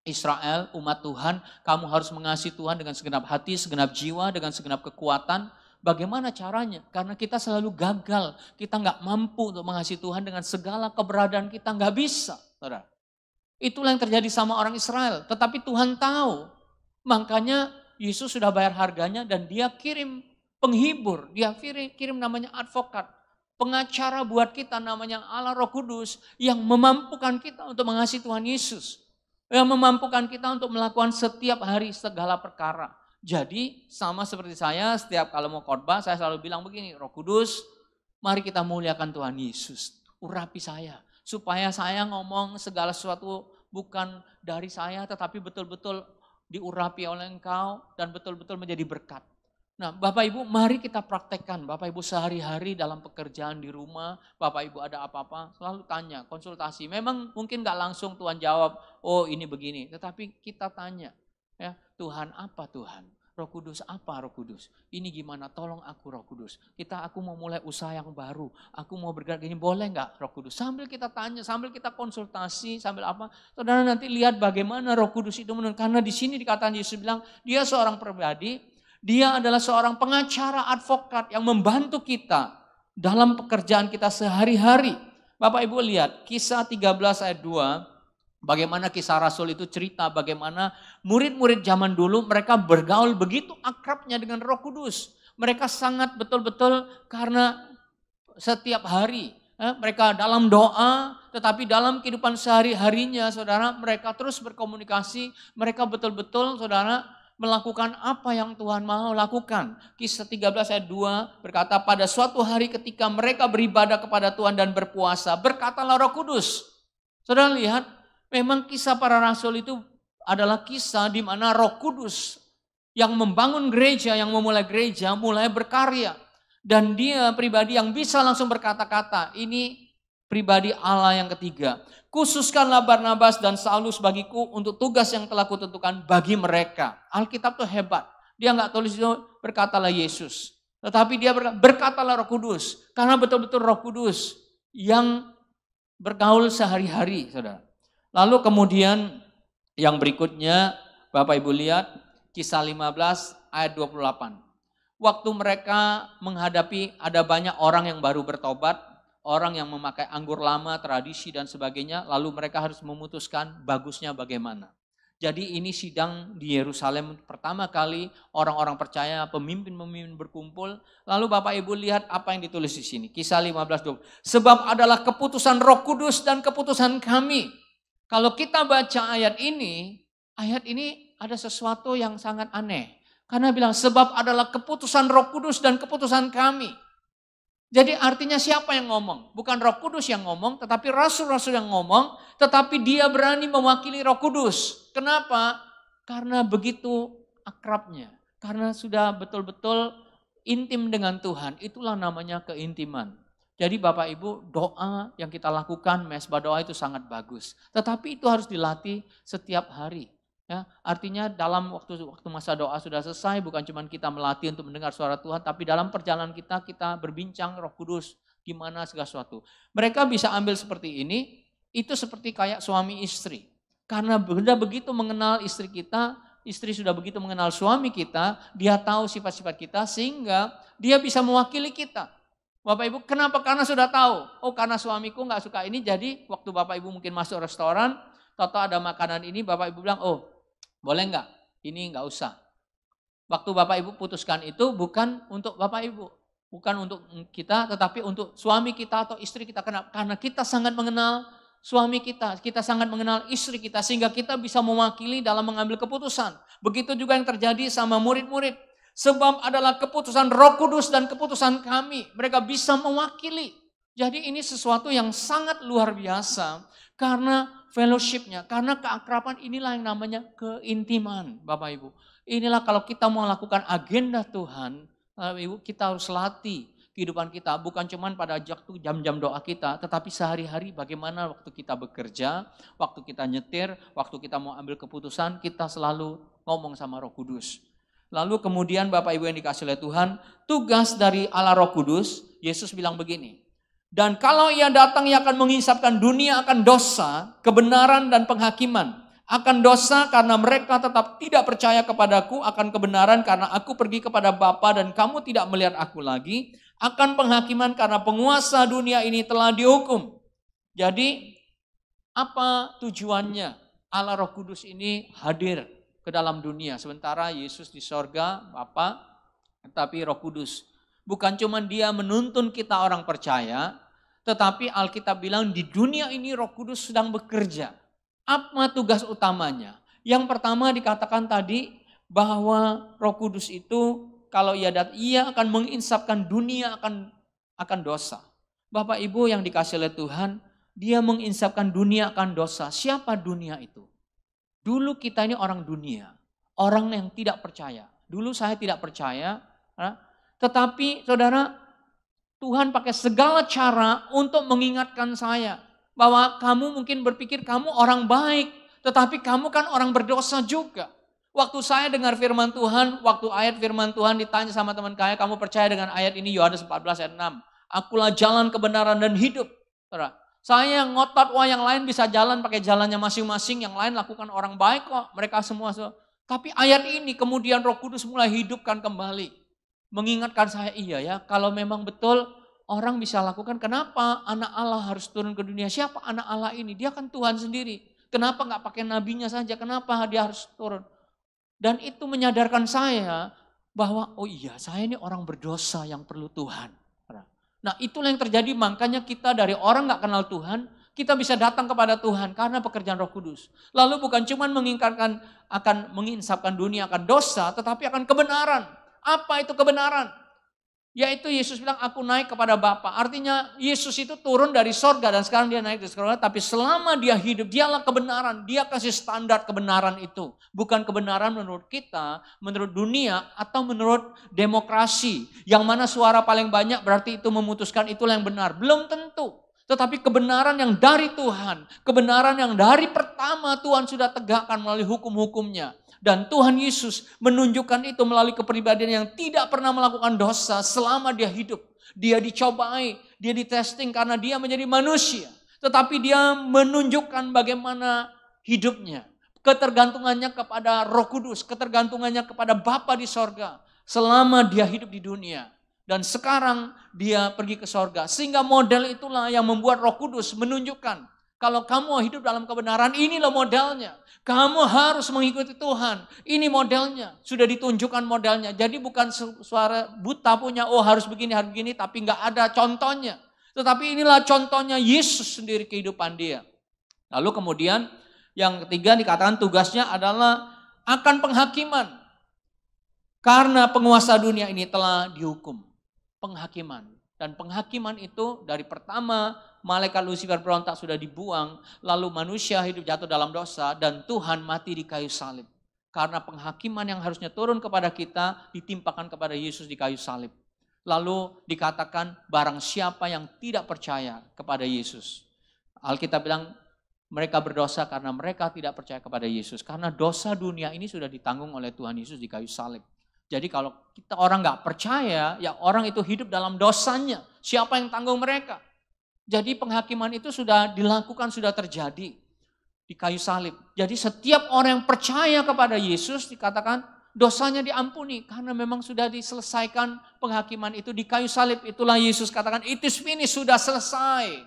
Speaker 1: Israel, umat Tuhan, kamu harus mengasihi Tuhan dengan segenap hati, segenap jiwa, dengan segenap kekuatan. Bagaimana caranya? Karena kita selalu gagal, kita nggak mampu untuk mengasihi Tuhan dengan segala keberadaan kita, nggak bisa, saudara. Itulah yang terjadi sama orang Israel, tetapi Tuhan tahu. Makanya Yesus sudah bayar harganya dan dia kirim penghibur, dia kirim namanya advokat. Pengacara buat kita namanya Allah Roh Kudus yang memampukan kita untuk mengasihi Tuhan Yesus. Yang memampukan kita untuk melakukan setiap hari segala perkara. Jadi sama seperti saya setiap kalau mau khotbah saya selalu bilang begini, Roh Kudus mari kita muliakan Tuhan Yesus. Urapi saya supaya saya ngomong segala sesuatu bukan dari saya tetapi betul-betul diurapi oleh Engkau dan betul-betul menjadi berkat. Nah Bapak Ibu mari kita praktekkan, Bapak Ibu sehari-hari dalam pekerjaan di rumah, Bapak Ibu ada apa-apa selalu tanya, konsultasi. Memang mungkin gak langsung Tuhan jawab, oh ini begini, tetapi kita tanya, ya Tuhan apa Tuhan? Roh Kudus, apa Roh Kudus? Ini gimana? Tolong aku Roh Kudus. Aku mau mulai usaha yang baru. Aku mau bergerak gini, boleh nggak Roh Kudus? Sambil kita tanya, sambil kita konsultasi, sambil apa. Saudara nanti lihat bagaimana Roh Kudus itu menurut. Karena di sini dikatakan Yesus bilang, dia seorang pribadi, dia adalah seorang pengacara advokat yang membantu kita dalam pekerjaan kita sehari-hari. Bapak Ibu lihat, Kisah 13 ayat 2, bagaimana Kisah Rasul itu cerita bagaimana murid-murid zaman dulu mereka bergaul begitu akrabnya dengan Roh Kudus. Mereka sangat betul-betul karena setiap hari mereka dalam doa, tetapi dalam kehidupan sehari-harinya saudara mereka terus berkomunikasi. Mereka betul-betul saudara melakukan apa yang Tuhan mau lakukan. Kisah 13 ayat 2 berkata, pada suatu hari ketika mereka beribadah kepada Tuhan dan berpuasa, berkatalah Roh Kudus. Saudara lihat, memang kisah para rasul itu adalah kisah di mana Roh Kudus yang membangun gereja, yang memulai gereja, mulai berkarya. Dan dia pribadi yang bisa langsung berkata-kata, ini pribadi Allah yang ketiga. Khususkanlah Barnabas dan Saulus bagiku untuk tugas yang telah kutentukan bagi mereka. Alkitab tuh hebat. Dia nggak tulis itu berkatalah Yesus. Tetapi dia berkatalah Roh Kudus. Karena betul-betul Roh Kudus yang bergaul sehari-hari, saudara. Lalu kemudian yang berikutnya, Bapak Ibu lihat, Kisah 15 ayat 28. Waktu mereka menghadapi ada banyak orang yang baru bertobat, orang yang memakai anggur lama, tradisi dan sebagainya, lalu mereka harus memutuskan bagusnya bagaimana. Jadi ini sidang di Yerusalem pertama kali orang-orang percaya, pemimpin-pemimpin berkumpul. Lalu Bapak Ibu lihat apa yang ditulis di sini. Kisah 15:20. Sebab adalah keputusan Roh Kudus dan keputusan kami. Kalau kita baca ayat ini ada sesuatu yang sangat aneh. Karena bilang sebab adalah keputusan Roh Kudus dan keputusan kami. Jadi artinya siapa yang ngomong? Bukan Roh Kudus yang ngomong, tetapi rasul-rasul yang ngomong, tetapi dia berani mewakili Roh Kudus. Kenapa? Karena begitu akrabnya. Karena sudah betul-betul intim dengan Tuhan. Itulah namanya keintiman. Jadi Bapak Ibu, doa yang kita lakukan, mesbah doa itu sangat bagus. Tetapi itu harus dilatih setiap hari. Ya, artinya dalam waktu masa doa sudah selesai, bukan cuma kita melatih untuk mendengar suara Tuhan, tapi dalam perjalanan kita berbincang Roh Kudus, gimana segala sesuatu. Mereka bisa ambil seperti ini, itu seperti kayak suami istri. Karena sudah begitu mengenal istri kita, istri sudah begitu mengenal suami kita, dia tahu sifat-sifat kita, sehingga dia bisa mewakili kita. Bapak Ibu, kenapa? Karena sudah tahu. Oh, karena suamiku nggak suka ini, jadi waktu Bapak Ibu mungkin masuk restoran, atau ada makanan ini, Bapak Ibu bilang, oh boleh nggak? Ini nggak usah. Waktu Bapak Ibu putuskan itu bukan untuk Bapak Ibu, bukan untuk kita, tetapi untuk suami kita atau istri kita. Kenapa? Karena kita sangat mengenal suami kita sangat mengenal istri kita, sehingga kita bisa mewakili dalam mengambil keputusan. Begitu juga yang terjadi sama murid-murid. Sebab adalah keputusan Roh Kudus dan keputusan kami. Mereka bisa mewakili. Jadi ini sesuatu yang sangat luar biasa karena fellowship-nya, karena keakraban inilah yang namanya keintiman, Bapak Ibu. Inilah kalau kita mau lakukan agenda Tuhan, Bapak Ibu, kita harus latih kehidupan kita, bukan cuma pada jam-jam doa kita, tetapi sehari-hari bagaimana waktu kita bekerja, waktu kita nyetir, waktu kita mau ambil keputusan, kita selalu ngomong sama Roh Kudus. Lalu kemudian Bapak Ibu yang dikasih oleh Tuhan, tugas dari Allah Roh Kudus, Yesus bilang begini, dan kalau ia datang, ia akan mengisapkan dunia akan dosa, kebenaran dan penghakiman. Akan dosa karena mereka tetap tidak percaya kepadaku, akan kebenaran karena aku pergi kepada Bapa dan kamu tidak melihat aku lagi. Akan penghakiman karena penguasa dunia ini telah dihukum. Jadi apa tujuannya Allah Roh Kudus ini hadir ke dalam dunia? Sementara Yesus di sorga, Bapa, tetapi Roh Kudus. Bukan cuma dia menuntun kita orang percaya, tetapi Alkitab bilang di dunia ini Roh Kudus sedang bekerja. Apa tugas utamanya? Yang pertama dikatakan tadi bahwa Roh Kudus itu kalau ia datang, ia akan menginsapkan dunia akan dosa. Bapak Ibu yang dikasih oleh Tuhan, dia menginsapkan dunia akan dosa. Siapa dunia itu? Dulu kita ini orang dunia, orang yang tidak percaya. Dulu saya tidak percaya, tetapi saudara, Tuhan pakai segala cara untuk mengingatkan saya bahwa kamu mungkin berpikir kamu orang baik, tetapi kamu kan orang berdosa juga. Waktu saya dengar firman Tuhan, waktu ayat firman Tuhan ditanya sama teman kaya, kamu percaya dengan ayat ini Yohanes 14 ayat 6. Akulah jalan kebenaran dan hidup. Saya yang ngotot, wah yang lain bisa jalan pakai jalannya masing-masing, yang lain lakukan orang baik kok, mereka semua. Tapi ayat ini kemudian Roh Kudus mulai hidupkan kembali. Mengingatkan saya, iya ya, kalau memang betul orang bisa lakukan, kenapa anak Allah harus turun ke dunia? Siapa anak Allah ini? Dia kan Tuhan sendiri. Kenapa nggak pakai nabinya saja? Kenapa dia harus turun? Dan itu menyadarkan saya bahwa, oh iya saya ini orang berdosa yang perlu Tuhan. Nah itulah yang terjadi, makanya kita dari orang gak kenal Tuhan, kita bisa datang kepada Tuhan karena pekerjaan Roh Kudus. Lalu bukan cuma menginsapkan dunia akan dosa, tetapi akan kebenaran. Apa itu kebenaran? Yaitu Yesus bilang, aku naik kepada Bapa. Artinya Yesus itu turun dari sorga dan sekarang dia naik dari sorga. Tapi selama dia hidup, dialah kebenaran. Dia kasih standar kebenaran itu. Bukan kebenaran menurut kita, menurut dunia, atau menurut demokrasi. Yang mana suara paling banyak berarti itu memutuskan itulah yang benar. Belum tentu. Tetapi kebenaran yang dari Tuhan. Kebenaran yang dari pertama Tuhan sudah tegakkan melalui hukum-hukumnya. Dan Tuhan Yesus menunjukkan itu melalui kepribadian yang tidak pernah melakukan dosa selama dia hidup. Dia dicobai, dia ditesting karena dia menjadi manusia. Tetapi dia menunjukkan bagaimana hidupnya. Ketergantungannya kepada Roh Kudus, ketergantungannya kepada Bapa di sorga. Selama dia hidup di dunia. Dan sekarang dia pergi ke sorga. Sehingga model itulah yang membuat Roh Kudus menunjukkan. Kalau kamu hidup dalam kebenaran, inilah modelnya. Kamu harus mengikuti Tuhan. Ini modelnya. Sudah ditunjukkan modelnya. Jadi bukan suara buta punya, oh harus begini, tapi nggak ada contohnya. Tetapi inilah contohnya Yesus sendiri kehidupan dia. Lalu kemudian yang ketiga dikatakan tugasnya adalah akan penghakiman. Karena penguasa dunia ini telah dihukum. Penghakiman. Dan penghakiman itu dari pertama malaikat Lucifer berontak sudah dibuang, lalu manusia hidup jatuh dalam dosa dan Tuhan mati di kayu salib. Karena penghakiman yang harusnya turun kepada kita ditimpakan kepada Yesus di kayu salib. Lalu dikatakan barang siapa yang tidak percaya kepada Yesus. Alkitab bilang mereka berdosa karena mereka tidak percaya kepada Yesus. Karena dosa dunia ini sudah ditanggung oleh Tuhan Yesus di kayu salib. Jadi kalau kita orang gak percaya, ya orang itu hidup dalam dosanya. Siapa yang tanggung mereka? Jadi penghakiman itu sudah dilakukan, sudah terjadi di kayu salib. Jadi setiap orang yang percaya kepada Yesus dikatakan dosanya diampuni. Karena memang sudah diselesaikan penghakiman itu di kayu salib. Itulah Yesus katakan, it is finished, sudah selesai.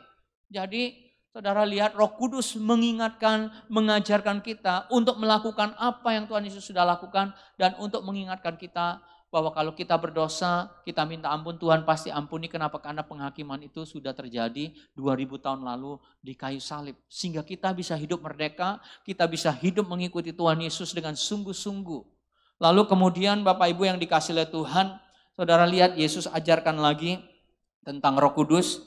Speaker 1: Jadi saudara lihat Roh Kudus mengingatkan, mengajarkan kita untuk melakukan apa yang Tuhan Yesus sudah lakukan. Dan untuk mengingatkan kita bahwa kalau kita berdosa, kita minta ampun, Tuhan pasti ampuni. Kenapa? Karena penghakiman itu sudah terjadi 2000 tahun lalu di kayu salib. Sehingga kita bisa hidup merdeka, kita bisa hidup mengikuti Tuhan Yesus dengan sungguh-sungguh. Lalu kemudian Bapak Ibu yang dikasih oleh Tuhan, saudara lihat Yesus ajarkan lagi tentang Roh Kudus.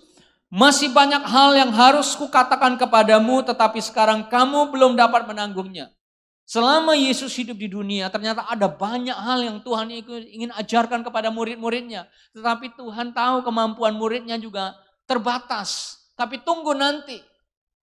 Speaker 1: Masih banyak hal yang harus kukatakan kepadamu, tetapi sekarang kamu belum dapat menanggungnya. Selama Yesus hidup di dunia, ternyata ada banyak hal yang Tuhan ingin ajarkan kepada murid-muridnya. Tetapi Tuhan tahu kemampuan muridnya juga terbatas. Tapi tunggu nanti.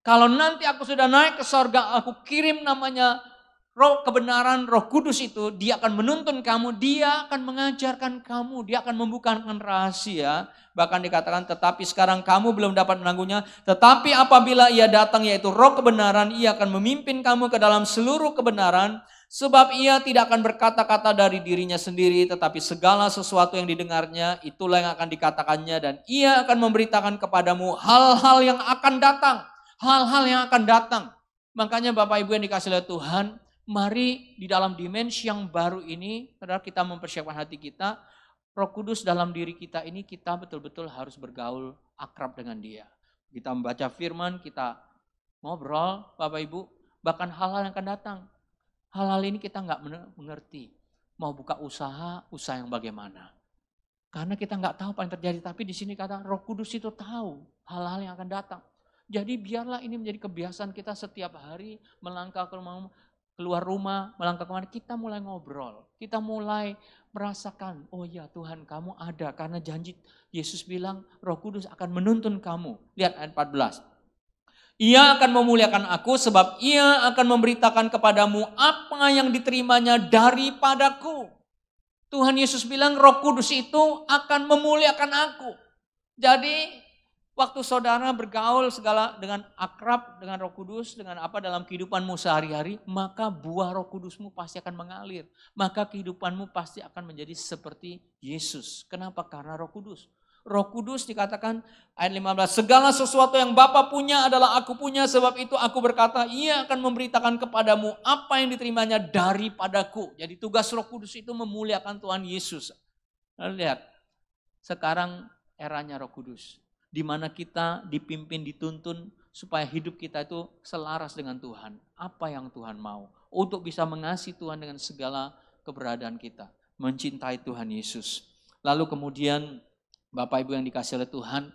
Speaker 1: Kalau nanti aku sudah naik ke sorga, aku kirim namanya Roh kebenaran, Roh Kudus itu, dia akan menuntun kamu, dia akan mengajarkan kamu, dia akan membukakan rahasia. Bahkan dikatakan, tetapi sekarang kamu belum dapat menanggungnya. Tetapi apabila ia datang, yaitu Roh kebenaran, ia akan memimpin kamu ke dalam seluruh kebenaran. Sebab ia tidak akan berkata-kata dari dirinya sendiri, tetapi segala sesuatu yang didengarnya, itulah yang akan dikatakannya. Dan ia akan memberitakan kepadamu hal-hal yang akan datang. Hal-hal yang akan datang. Makanya Bapak Ibu yang dikasih oleh Tuhan, mari di dalam dimensi yang baru ini, saudara, kita mempersiapkan hati kita. Roh Kudus dalam diri kita ini, kita betul-betul harus bergaul akrab dengan dia. Kita membaca firman, kita ngobrol, Bapak Ibu, bahkan hal-hal yang akan datang. Hal-hal ini kita nggak mengerti. Mau buka usaha yang bagaimana. Karena kita nggak tahu apa yang terjadi. Tapi di sini kata Roh Kudus itu tahu hal-hal yang akan datang. Jadi biarlah ini menjadi kebiasaan kita setiap hari melangkah keluar rumah, melangkah kemana, kita mulai ngobrol. Kita mulai merasakan, oh ya Tuhan kamu ada. Karena janji Yesus bilang Roh Kudus akan menuntun kamu. Lihat ayat 14. Ia akan memuliakan aku sebab ia akan memberitakan kepadamu apa yang diterimanya daripadaku. Tuhan Yesus bilang Roh Kudus itu akan memuliakan aku. Jadi waktu saudara bergaul segala dengan akrab dengan Roh Kudus, dengan apa dalam kehidupanmu sehari-hari, maka buah Roh Kudusmu pasti akan mengalir. Maka kehidupanmu pasti akan menjadi seperti Yesus. Kenapa? Karena Roh Kudus. Roh Kudus dikatakan ayat 15, segala sesuatu yang Bapa punya adalah aku punya, sebab itu aku berkata, ia akan memberitakan kepadamu apa yang diterimanya daripadaku. Jadi tugas Roh Kudus itu memuliakan Tuhan Yesus. Lalu lihat, sekarang eranya Roh Kudus, di mana kita dipimpin, dituntun supaya hidup kita itu selaras dengan Tuhan. Apa yang Tuhan mau, untuk bisa mengasihi Tuhan dengan segala keberadaan kita, mencintai Tuhan Yesus. Lalu kemudian Bapak Ibu yang dikasihi oleh Tuhan,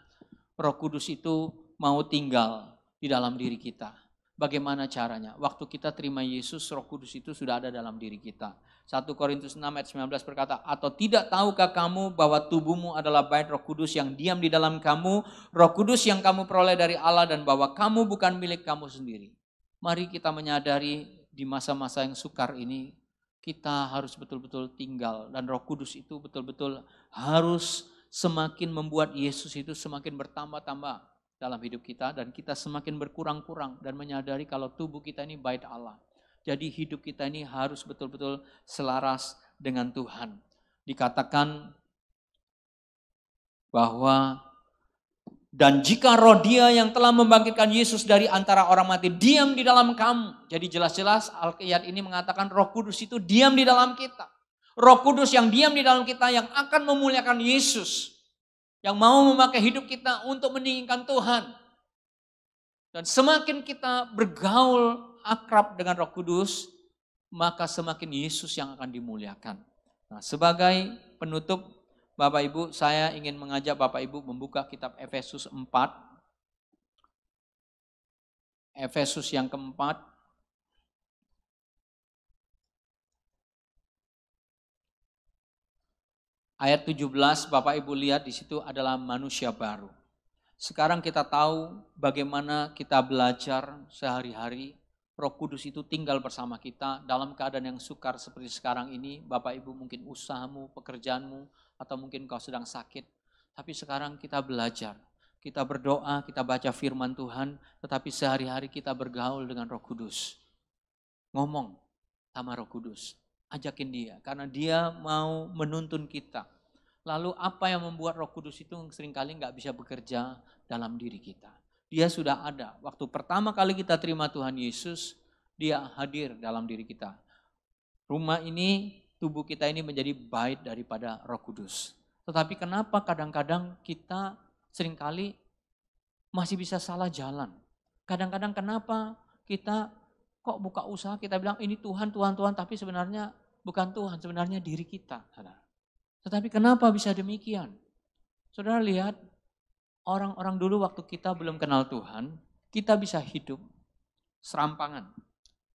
Speaker 1: Roh Kudus itu mau tinggal di dalam diri kita. Bagaimana caranya? Waktu kita terima Yesus, Roh Kudus itu sudah ada dalam diri kita. 1 Korintus 6 ayat 19 berkata, atau tidak tahukah kamu bahwa tubuhmu adalah bait Roh Kudus yang diam di dalam kamu, Roh Kudus yang kamu peroleh dari Allah, dan bahwa kamu bukan milik kamu sendiri. Mari kita menyadari di masa-masa yang sukar ini, kita harus betul-betul tinggal, dan Roh Kudus itu betul-betul harus semakin membuat Yesus itu semakin bertambah-tambah dalam hidup kita, dan kita semakin berkurang-kurang dan menyadari kalau tubuh kita ini bait Allah. Jadi hidup kita ini harus betul-betul selaras dengan Tuhan. Dikatakan bahwa dan jika roh Dia yang telah membangkitkan Yesus dari antara orang mati diam di dalam kamu. Jadi jelas-jelas ayat ini mengatakan Roh Kudus itu diam di dalam kita. Roh Kudus yang diam di dalam kita yang akan memuliakan Yesus. Yang mau memakai hidup kita untuk meninggikan Tuhan. Dan semakin kita bergaul akrab dengan Roh Kudus, maka semakin Yesus yang akan dimuliakan. Nah, sebagai penutup, Bapak Ibu, saya ingin mengajak Bapak Ibu membuka kitab Efesus 4. Efesus yang keempat. Ayat 17, Bapak Ibu lihat di situ adalah manusia baru. Sekarang kita tahu bagaimana kita belajar sehari-hari. Roh Kudus itu tinggal bersama kita dalam keadaan yang sukar seperti sekarang ini. Bapak Ibu mungkin usahamu, pekerjaanmu, atau mungkin kau sedang sakit. Tapi sekarang kita belajar. Kita berdoa, kita baca firman Tuhan. Tetapi sehari-hari kita bergaul dengan Roh Kudus. Ngomong sama Roh Kudus. Ajakin dia, karena dia mau menuntun kita. Lalu apa yang membuat Roh Kudus itu seringkali nggak bisa bekerja dalam diri kita. Dia sudah ada. Waktu pertama kali kita terima Tuhan Yesus, dia hadir dalam diri kita. Rumah ini, tubuh kita ini menjadi bait daripada Roh Kudus. Tetapi kenapa kadang-kadang kita seringkali masih bisa salah jalan? Kadang-kadang kenapa kita kok buka usaha, kita bilang ini Tuhan, Tuhan, Tuhan, tapi sebenarnya bukan Tuhan, sebenarnya diri kita. Tetapi kenapa bisa demikian? Saudara lihat, orang-orang dulu waktu kita belum kenal Tuhan, kita bisa hidup serampangan.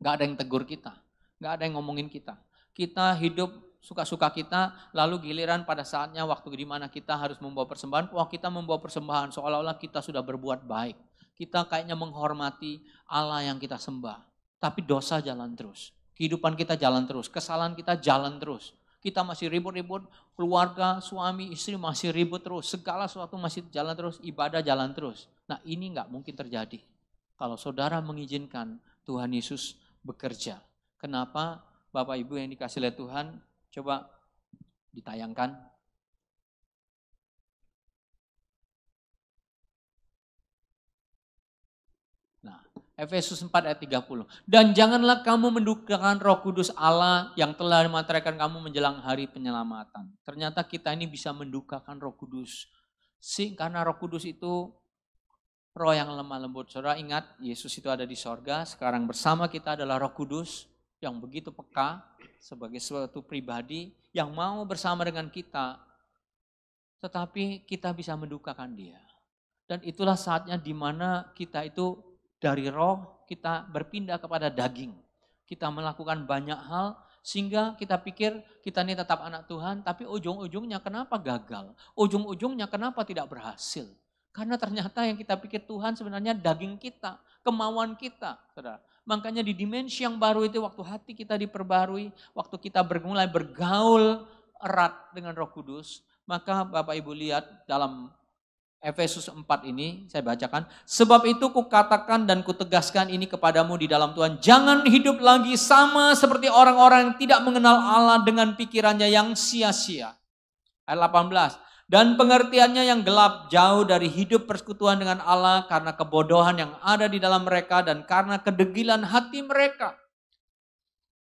Speaker 1: Gak ada yang tegur kita, gak ada yang ngomongin kita. Kita hidup suka-suka kita, lalu giliran pada saatnya waktu di mana kita harus membawa persembahan, wah kita membawa persembahan seolah-olah kita sudah berbuat baik. Kita kayaknya menghormati Allah yang kita sembah. Tapi dosa jalan terus, kehidupan kita jalan terus, kesalahan kita jalan terus. Kita masih ribut-ribut, keluarga, suami, istri masih ribut terus, segala sesuatu masih jalan terus, ibadah jalan terus. Nah ini gak mungkin terjadi kalau saudara mengizinkan Tuhan Yesus bekerja. Kenapa? Bapak Ibu yang dikasih oleh Tuhan, coba ditayangkan. Nah, Efesus 4 ayat 30. Dan janganlah kamu mendukakan Roh Kudus Allah yang telah mematerakan kamu menjelang hari penyelamatan. Ternyata kita ini bisa mendukakan Roh Kudus. Karena Roh Kudus itu roh yang lemah lembut. Saudara ingat, Yesus itu ada di sorga. Sekarang bersama kita adalah Roh Kudus yang begitu peka sebagai suatu pribadi yang mau bersama dengan kita. Tetapi kita bisa mendukakan dia. Dan itulah saatnya di mana kita itu dari roh kita berpindah kepada daging. Kita melakukan banyak hal sehingga kita pikir kita ini tetap anak Tuhan, tapi ujung-ujungnya kenapa gagal? Ujung-ujungnya kenapa tidak berhasil? Karena ternyata yang kita pikir Tuhan sebenarnya daging kita, kemauan kita, saudara. Makanya di dimensi yang baru itu waktu hati kita diperbarui, waktu kita mulai bergaul erat dengan Roh Kudus, maka Bapak Ibu lihat dalam Efesus 4 ini saya bacakan. Sebab itu kukatakan dan kutegaskan ini kepadamu di dalam Tuhan. Jangan hidup lagi sama seperti orang-orang yang tidak mengenal Allah dengan pikirannya yang sia-sia. Ayat 18. Dan pengertiannya yang gelap jauh dari hidup persekutuan dengan Allah karena kebodohan yang ada di dalam mereka dan karena kedegilan hati mereka.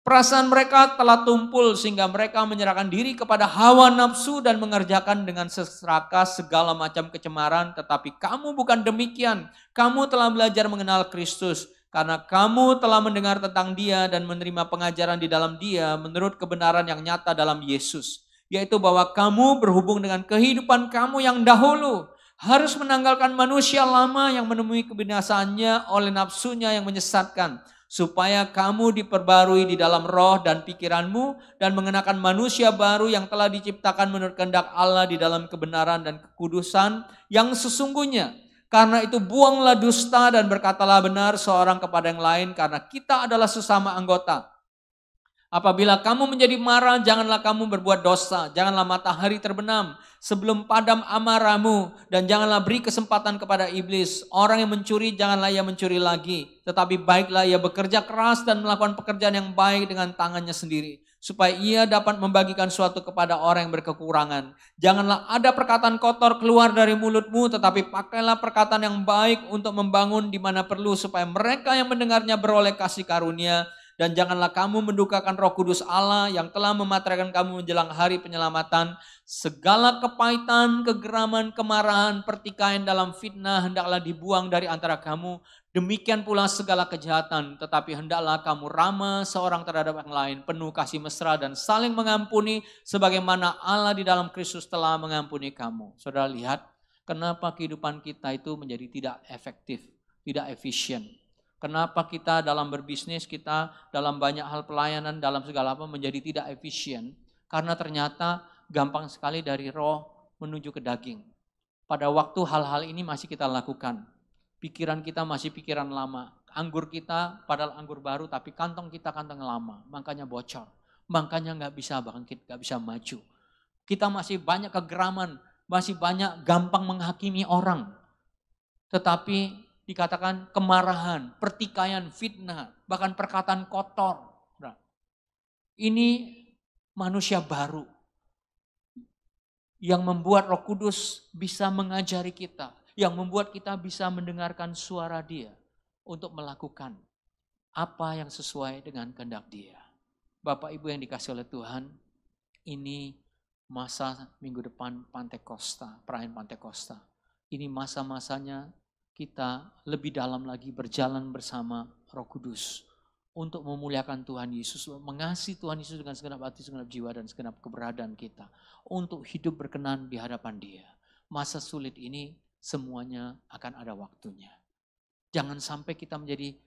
Speaker 1: Perasaan mereka telah tumpul sehingga mereka menyerahkan diri kepada hawa nafsu dan mengerjakan dengan serakah segala macam kecemaran. Tetapi kamu bukan demikian. Kamu telah belajar mengenal Kristus. Karena kamu telah mendengar tentang Dia dan menerima pengajaran di dalam Dia menurut kebenaran yang nyata dalam Yesus. Yaitu bahwa kamu berhubung dengan kehidupan kamu yang dahulu. Harus menanggalkan manusia lama yang menemui kebinasaannya oleh nafsunya yang menyesatkan. Supaya kamu diperbarui di dalam roh dan pikiranmu dan mengenakan manusia baru yang telah diciptakan menurut kehendak Allah di dalam kebenaran dan kekudusan yang sesungguhnya. Karena itu buanglah dusta dan berkatalah benar seorang kepada yang lain karena kita adalah sesama anggota. Apabila kamu menjadi marah, janganlah kamu berbuat dosa. Janganlah matahari terbenam sebelum padam amarahmu. Dan janganlah beri kesempatan kepada iblis. Orang yang mencuri, janganlah ia mencuri lagi. Tetapi baiklah ia bekerja keras dan melakukan pekerjaan yang baik dengan tangannya sendiri. Supaya ia dapat membagikan suatu kepada orang yang berkekurangan. Janganlah ada perkataan kotor keluar dari mulutmu. Tetapi pakailah perkataan yang baik untuk membangun di mana perlu. Supaya mereka yang mendengarnya beroleh kasih karunia. Dan janganlah kamu mendukakan Roh Kudus Allah yang telah memateraikan kamu menjelang hari penyelamatan. Segala kepahitan, kegeraman, kemarahan, pertikaian dalam fitnah hendaklah dibuang dari antara kamu. Demikian pula segala kejahatan. Tetapi hendaklah kamu ramah seorang terhadap yang lain. Penuh kasih mesra dan saling mengampuni. Sebagaimana Allah di dalam Kristus telah mengampuni kamu. Saudara lihat kenapa kehidupan kita itu menjadi tidak efektif, tidak efisien. Kenapa kita dalam berbisnis, kita dalam banyak hal pelayanan, dalam segala apa menjadi tidak efisien. Karena ternyata gampang sekali dari roh menuju ke daging. Pada waktu hal-hal ini masih kita lakukan. Pikiran kita masih pikiran lama. Anggur kita padahal anggur baru tapi kantong kita kantong lama. Makanya bocor. Makanya gak bisa bangkit, gak bisa maju. Kita masih banyak kegeraman, masih banyak gampang menghakimi orang. Tetapi dikatakan kemarahan, pertikaian, fitnah, bahkan perkataan kotor. Nah, ini manusia baru yang membuat Roh Kudus bisa mengajari kita, yang membuat kita bisa mendengarkan suara Dia untuk melakukan apa yang sesuai dengan kehendak Dia. Bapak Ibu yang dikasih oleh Tuhan, ini masa minggu depan Pantekosta, perayaan Pantekosta. Ini masa-masanya kita lebih dalam lagi berjalan bersama Roh Kudus untuk memuliakan Tuhan Yesus, mengasihi Tuhan Yesus dengan segenap hati, segenap jiwa dan segenap keberadaan kita untuk hidup berkenan di hadapan Dia. Masa sulit ini semuanya akan ada waktunya. Jangan sampai kita menjadi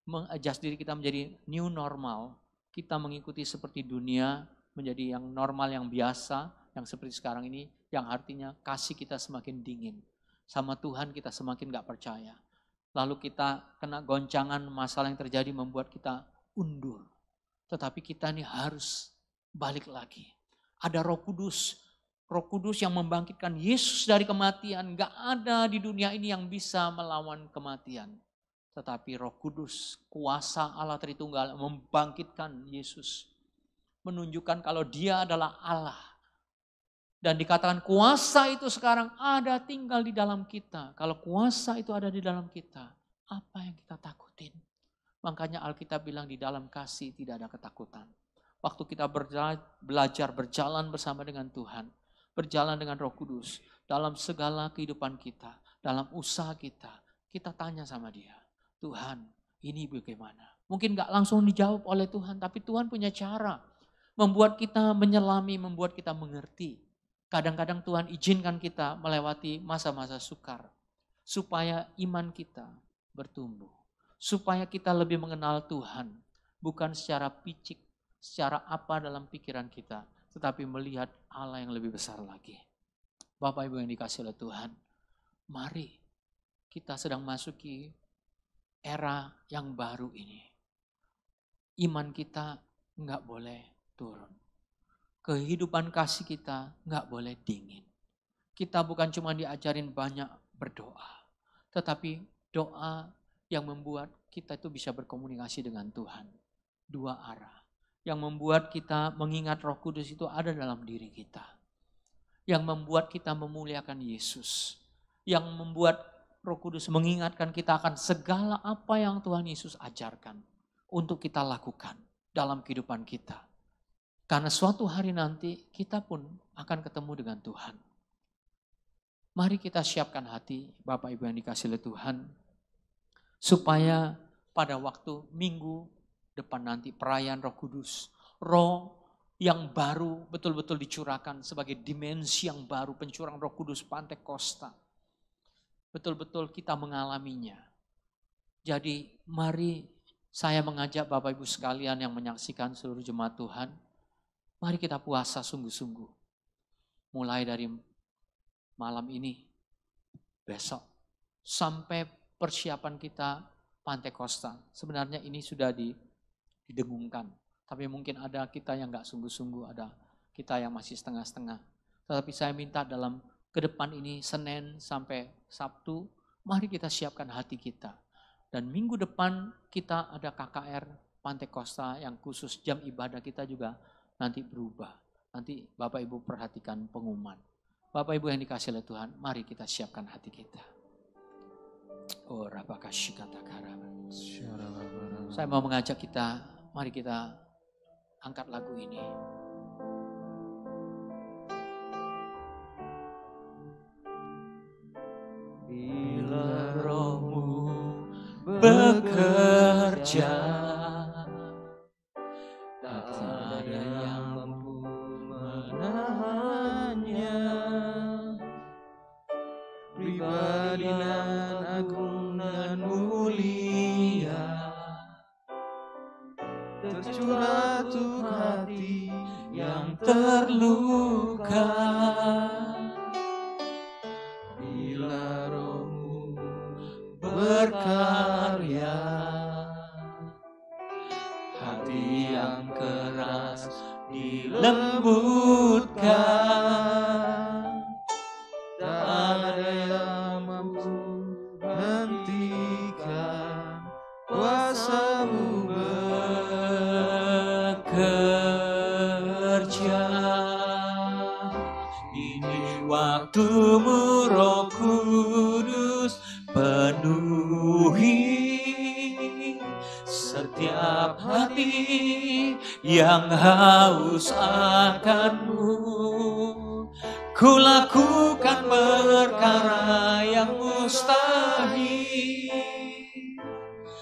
Speaker 1: mengadjust diri kita menjadi new normal, kita mengikuti seperti dunia menjadi yang normal, yang biasa, yang seperti sekarang ini, yang artinya kasih kita semakin dingin. Sama Tuhan kita semakin gak percaya. Lalu kita kena goncangan masalah yang terjadi membuat kita undur. Tetapi kita ini harus balik lagi. Ada Roh Kudus. Roh Kudus yang membangkitkan Yesus dari kematian. Gak ada di dunia ini yang bisa melawan kematian. Tetapi Roh Kudus, kuasa Allah Tritunggal membangkitkan Yesus. Menunjukkan kalau Dia adalah Allah. Dan dikatakan kuasa itu sekarang ada tinggal di dalam kita. Kalau kuasa itu ada di dalam kita, apa yang kita takutin? Makanya Alkitab bilang di dalam kasih tidak ada ketakutan. Waktu kita belajar berjalan bersama dengan Tuhan, berjalan dengan Roh Kudus, dalam segala kehidupan kita, dalam usaha kita, kita tanya sama Dia, Tuhan ini bagaimana? Mungkin gak langsung dijawab oleh Tuhan, tapi Tuhan punya cara membuat kita menyelami, membuat kita mengerti. Kadang-kadang Tuhan izinkan kita melewati masa-masa sukar. Supaya iman kita bertumbuh. Supaya kita lebih mengenal Tuhan. Bukan secara picik, secara apa dalam pikiran kita. Tetapi melihat Allah yang lebih besar lagi. Bapak Ibu yang dikasih oleh Tuhan. mari kita sedang masuki era yang baru ini. Iman kita nggak boleh turun. Kehidupan kasih kita nggak boleh dingin. Kita bukan cuma diajarin banyak berdoa, tetapi doa yang membuat kita itu bisa berkomunikasi dengan Tuhan. Dua arah. Yang membuat kita mengingat Roh Kudus itu ada dalam diri kita. Yang membuat kita memuliakan Yesus. Yang membuat Roh Kudus mengingatkan kita akan segala apa yang Tuhan Yesus ajarkan untuk kita lakukan dalam kehidupan kita. Karena suatu hari nanti kita pun akan ketemu dengan Tuhan. Mari kita siapkan hati Bapak Ibu yang dikasihi oleh Tuhan. Supaya pada waktu minggu depan nanti perayaan Roh Kudus. Roh yang baru betul-betul dicurahkan sebagai dimensi yang baru pencurahan Roh Kudus Pantekosta. Betul-betul kita mengalaminya. Jadi mari saya mengajak Bapak Ibu sekalian yang menyaksikan seluruh jemaat Tuhan. Mari kita puasa sungguh-sungguh. Mulai dari malam ini, besok, sampai persiapan kita Pantekosta. Sebenarnya ini sudah didengungkan. Tapi mungkin ada kita yang gak sungguh-sungguh, ada kita yang masih setengah-setengah. Tetapi saya minta dalam ke depan ini Senin sampai Sabtu, mari kita siapkan hati kita. Dan minggu depan kita ada KKR Pantekosta yang khusus jam ibadah kita juga nanti berubah. Nanti Bapak Ibu perhatikan pengumuman. Bapak Ibu yang dikasihi oleh Tuhan, mari kita siapkan hati kita. Oh, saya mau mengajak kita, mari kita angkat lagu ini. Bila Rohmu bekerja, tak ada yang mampu menahannya. Pribadi nan agung dan mulia, tercurah tuh hati yang terluka. Bila Rohmu berkarya, hati yang keras dilembutkan. Tak ada yang mampu hentikan kuasa-Mu bekerja. Ini waktu-Mu Roh Kudus, penuhi setiap hati yang haus akan-Mu. Ku lakukan perkara yang mustahil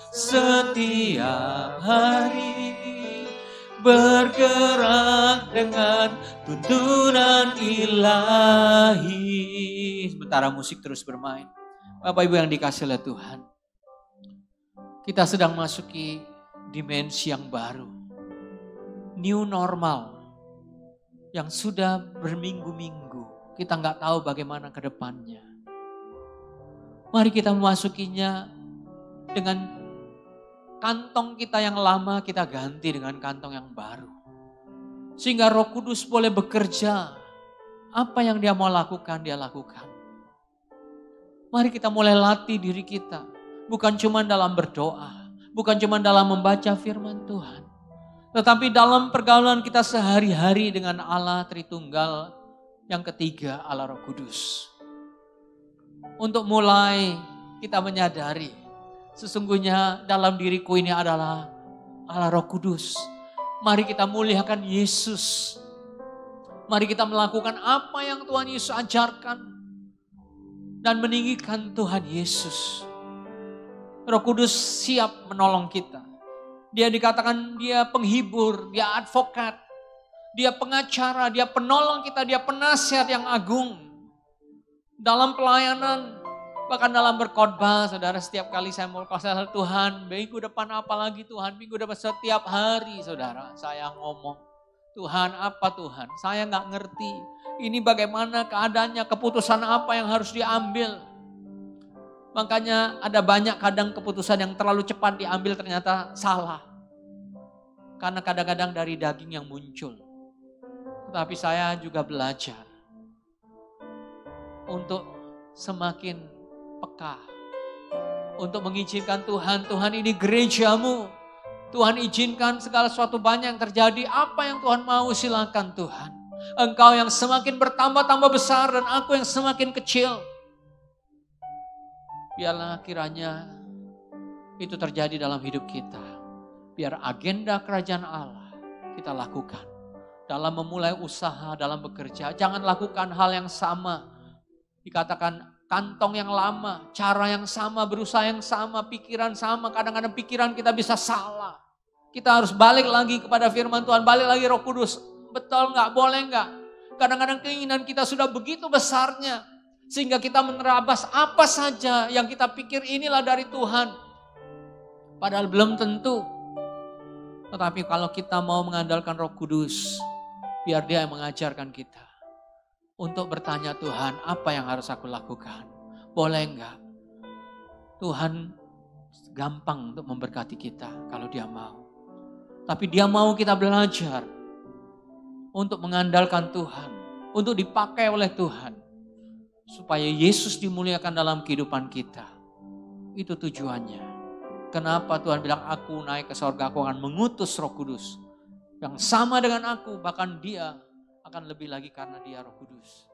Speaker 1: setiap hari, bergerak dengan tuntunan ilahi. Sementara musik terus bermain, Bapak Ibu yang dikasihi oleh Tuhan, kita sedang masuki dimensi yang baru, new normal, yang sudah berminggu-minggu kita nggak tahu bagaimana ke depannya. Mari kita memasukinya dengan kantong kita yang lama kita ganti dengan kantong yang baru. Sehingga Roh Kudus boleh bekerja. Apa yang Dia mau lakukan, Dia lakukan. Mari kita mulai latih diri kita. Bukan cuma dalam berdoa. Bukan cuma dalam membaca firman Tuhan. Tetapi dalam pergaulan kita sehari-hari dengan Allah Tritunggal yang ketiga, Allah Roh Kudus. Untuk mulai kita menyadari sesungguhnya dalam diriku ini adalah Allah Roh Kudus. Mari kita muliakan Yesus. Mari kita melakukan apa yang Tuhan Yesus ajarkan dan meninggikan Tuhan Yesus. Roh Kudus siap menolong kita. Dia dikatakan dia penghibur, dia advokat, dia pengacara, dia penolong kita, dia penasihat yang agung. Dalam pelayanan, bahkan dalam berkhotbah, saudara, setiap kali saya mau kasih Tuhan, minggu depan apa lagi Tuhan, minggu depan setiap hari saudara, saya ngomong, Tuhan apa Tuhan, saya gak ngerti, ini bagaimana keadaannya, keputusan apa yang harus diambil. Makanya ada banyak kadang keputusan yang terlalu cepat diambil ternyata salah. Karena kadang-kadang dari daging yang muncul. Tetapi saya juga belajar untuk semakin peka. Untuk mengizinkan Tuhan, Tuhan ini gerejamu. Tuhan izinkan segala sesuatu banyak yang terjadi. Apa yang Tuhan mau silakan Tuhan. Engkau yang semakin bertambah-tambah besar dan aku yang semakin kecil. Biarlah kiranya itu terjadi dalam hidup kita. Biar agenda kerajaan Allah kita lakukan. Dalam memulai usaha, dalam bekerja. Jangan lakukan hal yang sama. Dikatakan kantong yang lama, cara yang sama, berusaha yang sama, pikiran sama. Kadang-kadang pikiran kita bisa salah. Kita harus balik lagi kepada firman Tuhan, balik lagi Roh Kudus. Betul nggak? Boleh nggak? Kadang-kadang keinginan kita sudah begitu besarnya. Sehingga kita menerabas apa saja yang kita pikir inilah dari Tuhan. Padahal belum tentu. Tetapi kalau kita mau mengandalkan Roh Kudus, biar Dia yang mengajarkan kita. Untuk bertanya Tuhan, apa yang harus aku lakukan? Boleh enggak? Tuhan gampang untuk memberkati kita kalau Dia mau. Tapi Dia mau kita belajar untuk mengandalkan Tuhan, untuk dipakai oleh Tuhan. Supaya Yesus dimuliakan dalam kehidupan kita. Itu tujuannya. Kenapa Tuhan bilang aku naik ke sorga, aku akan mengutus Roh Kudus. Yang sama dengan aku, bahkan Dia akan lebih lagi karena Dia Roh Kudus.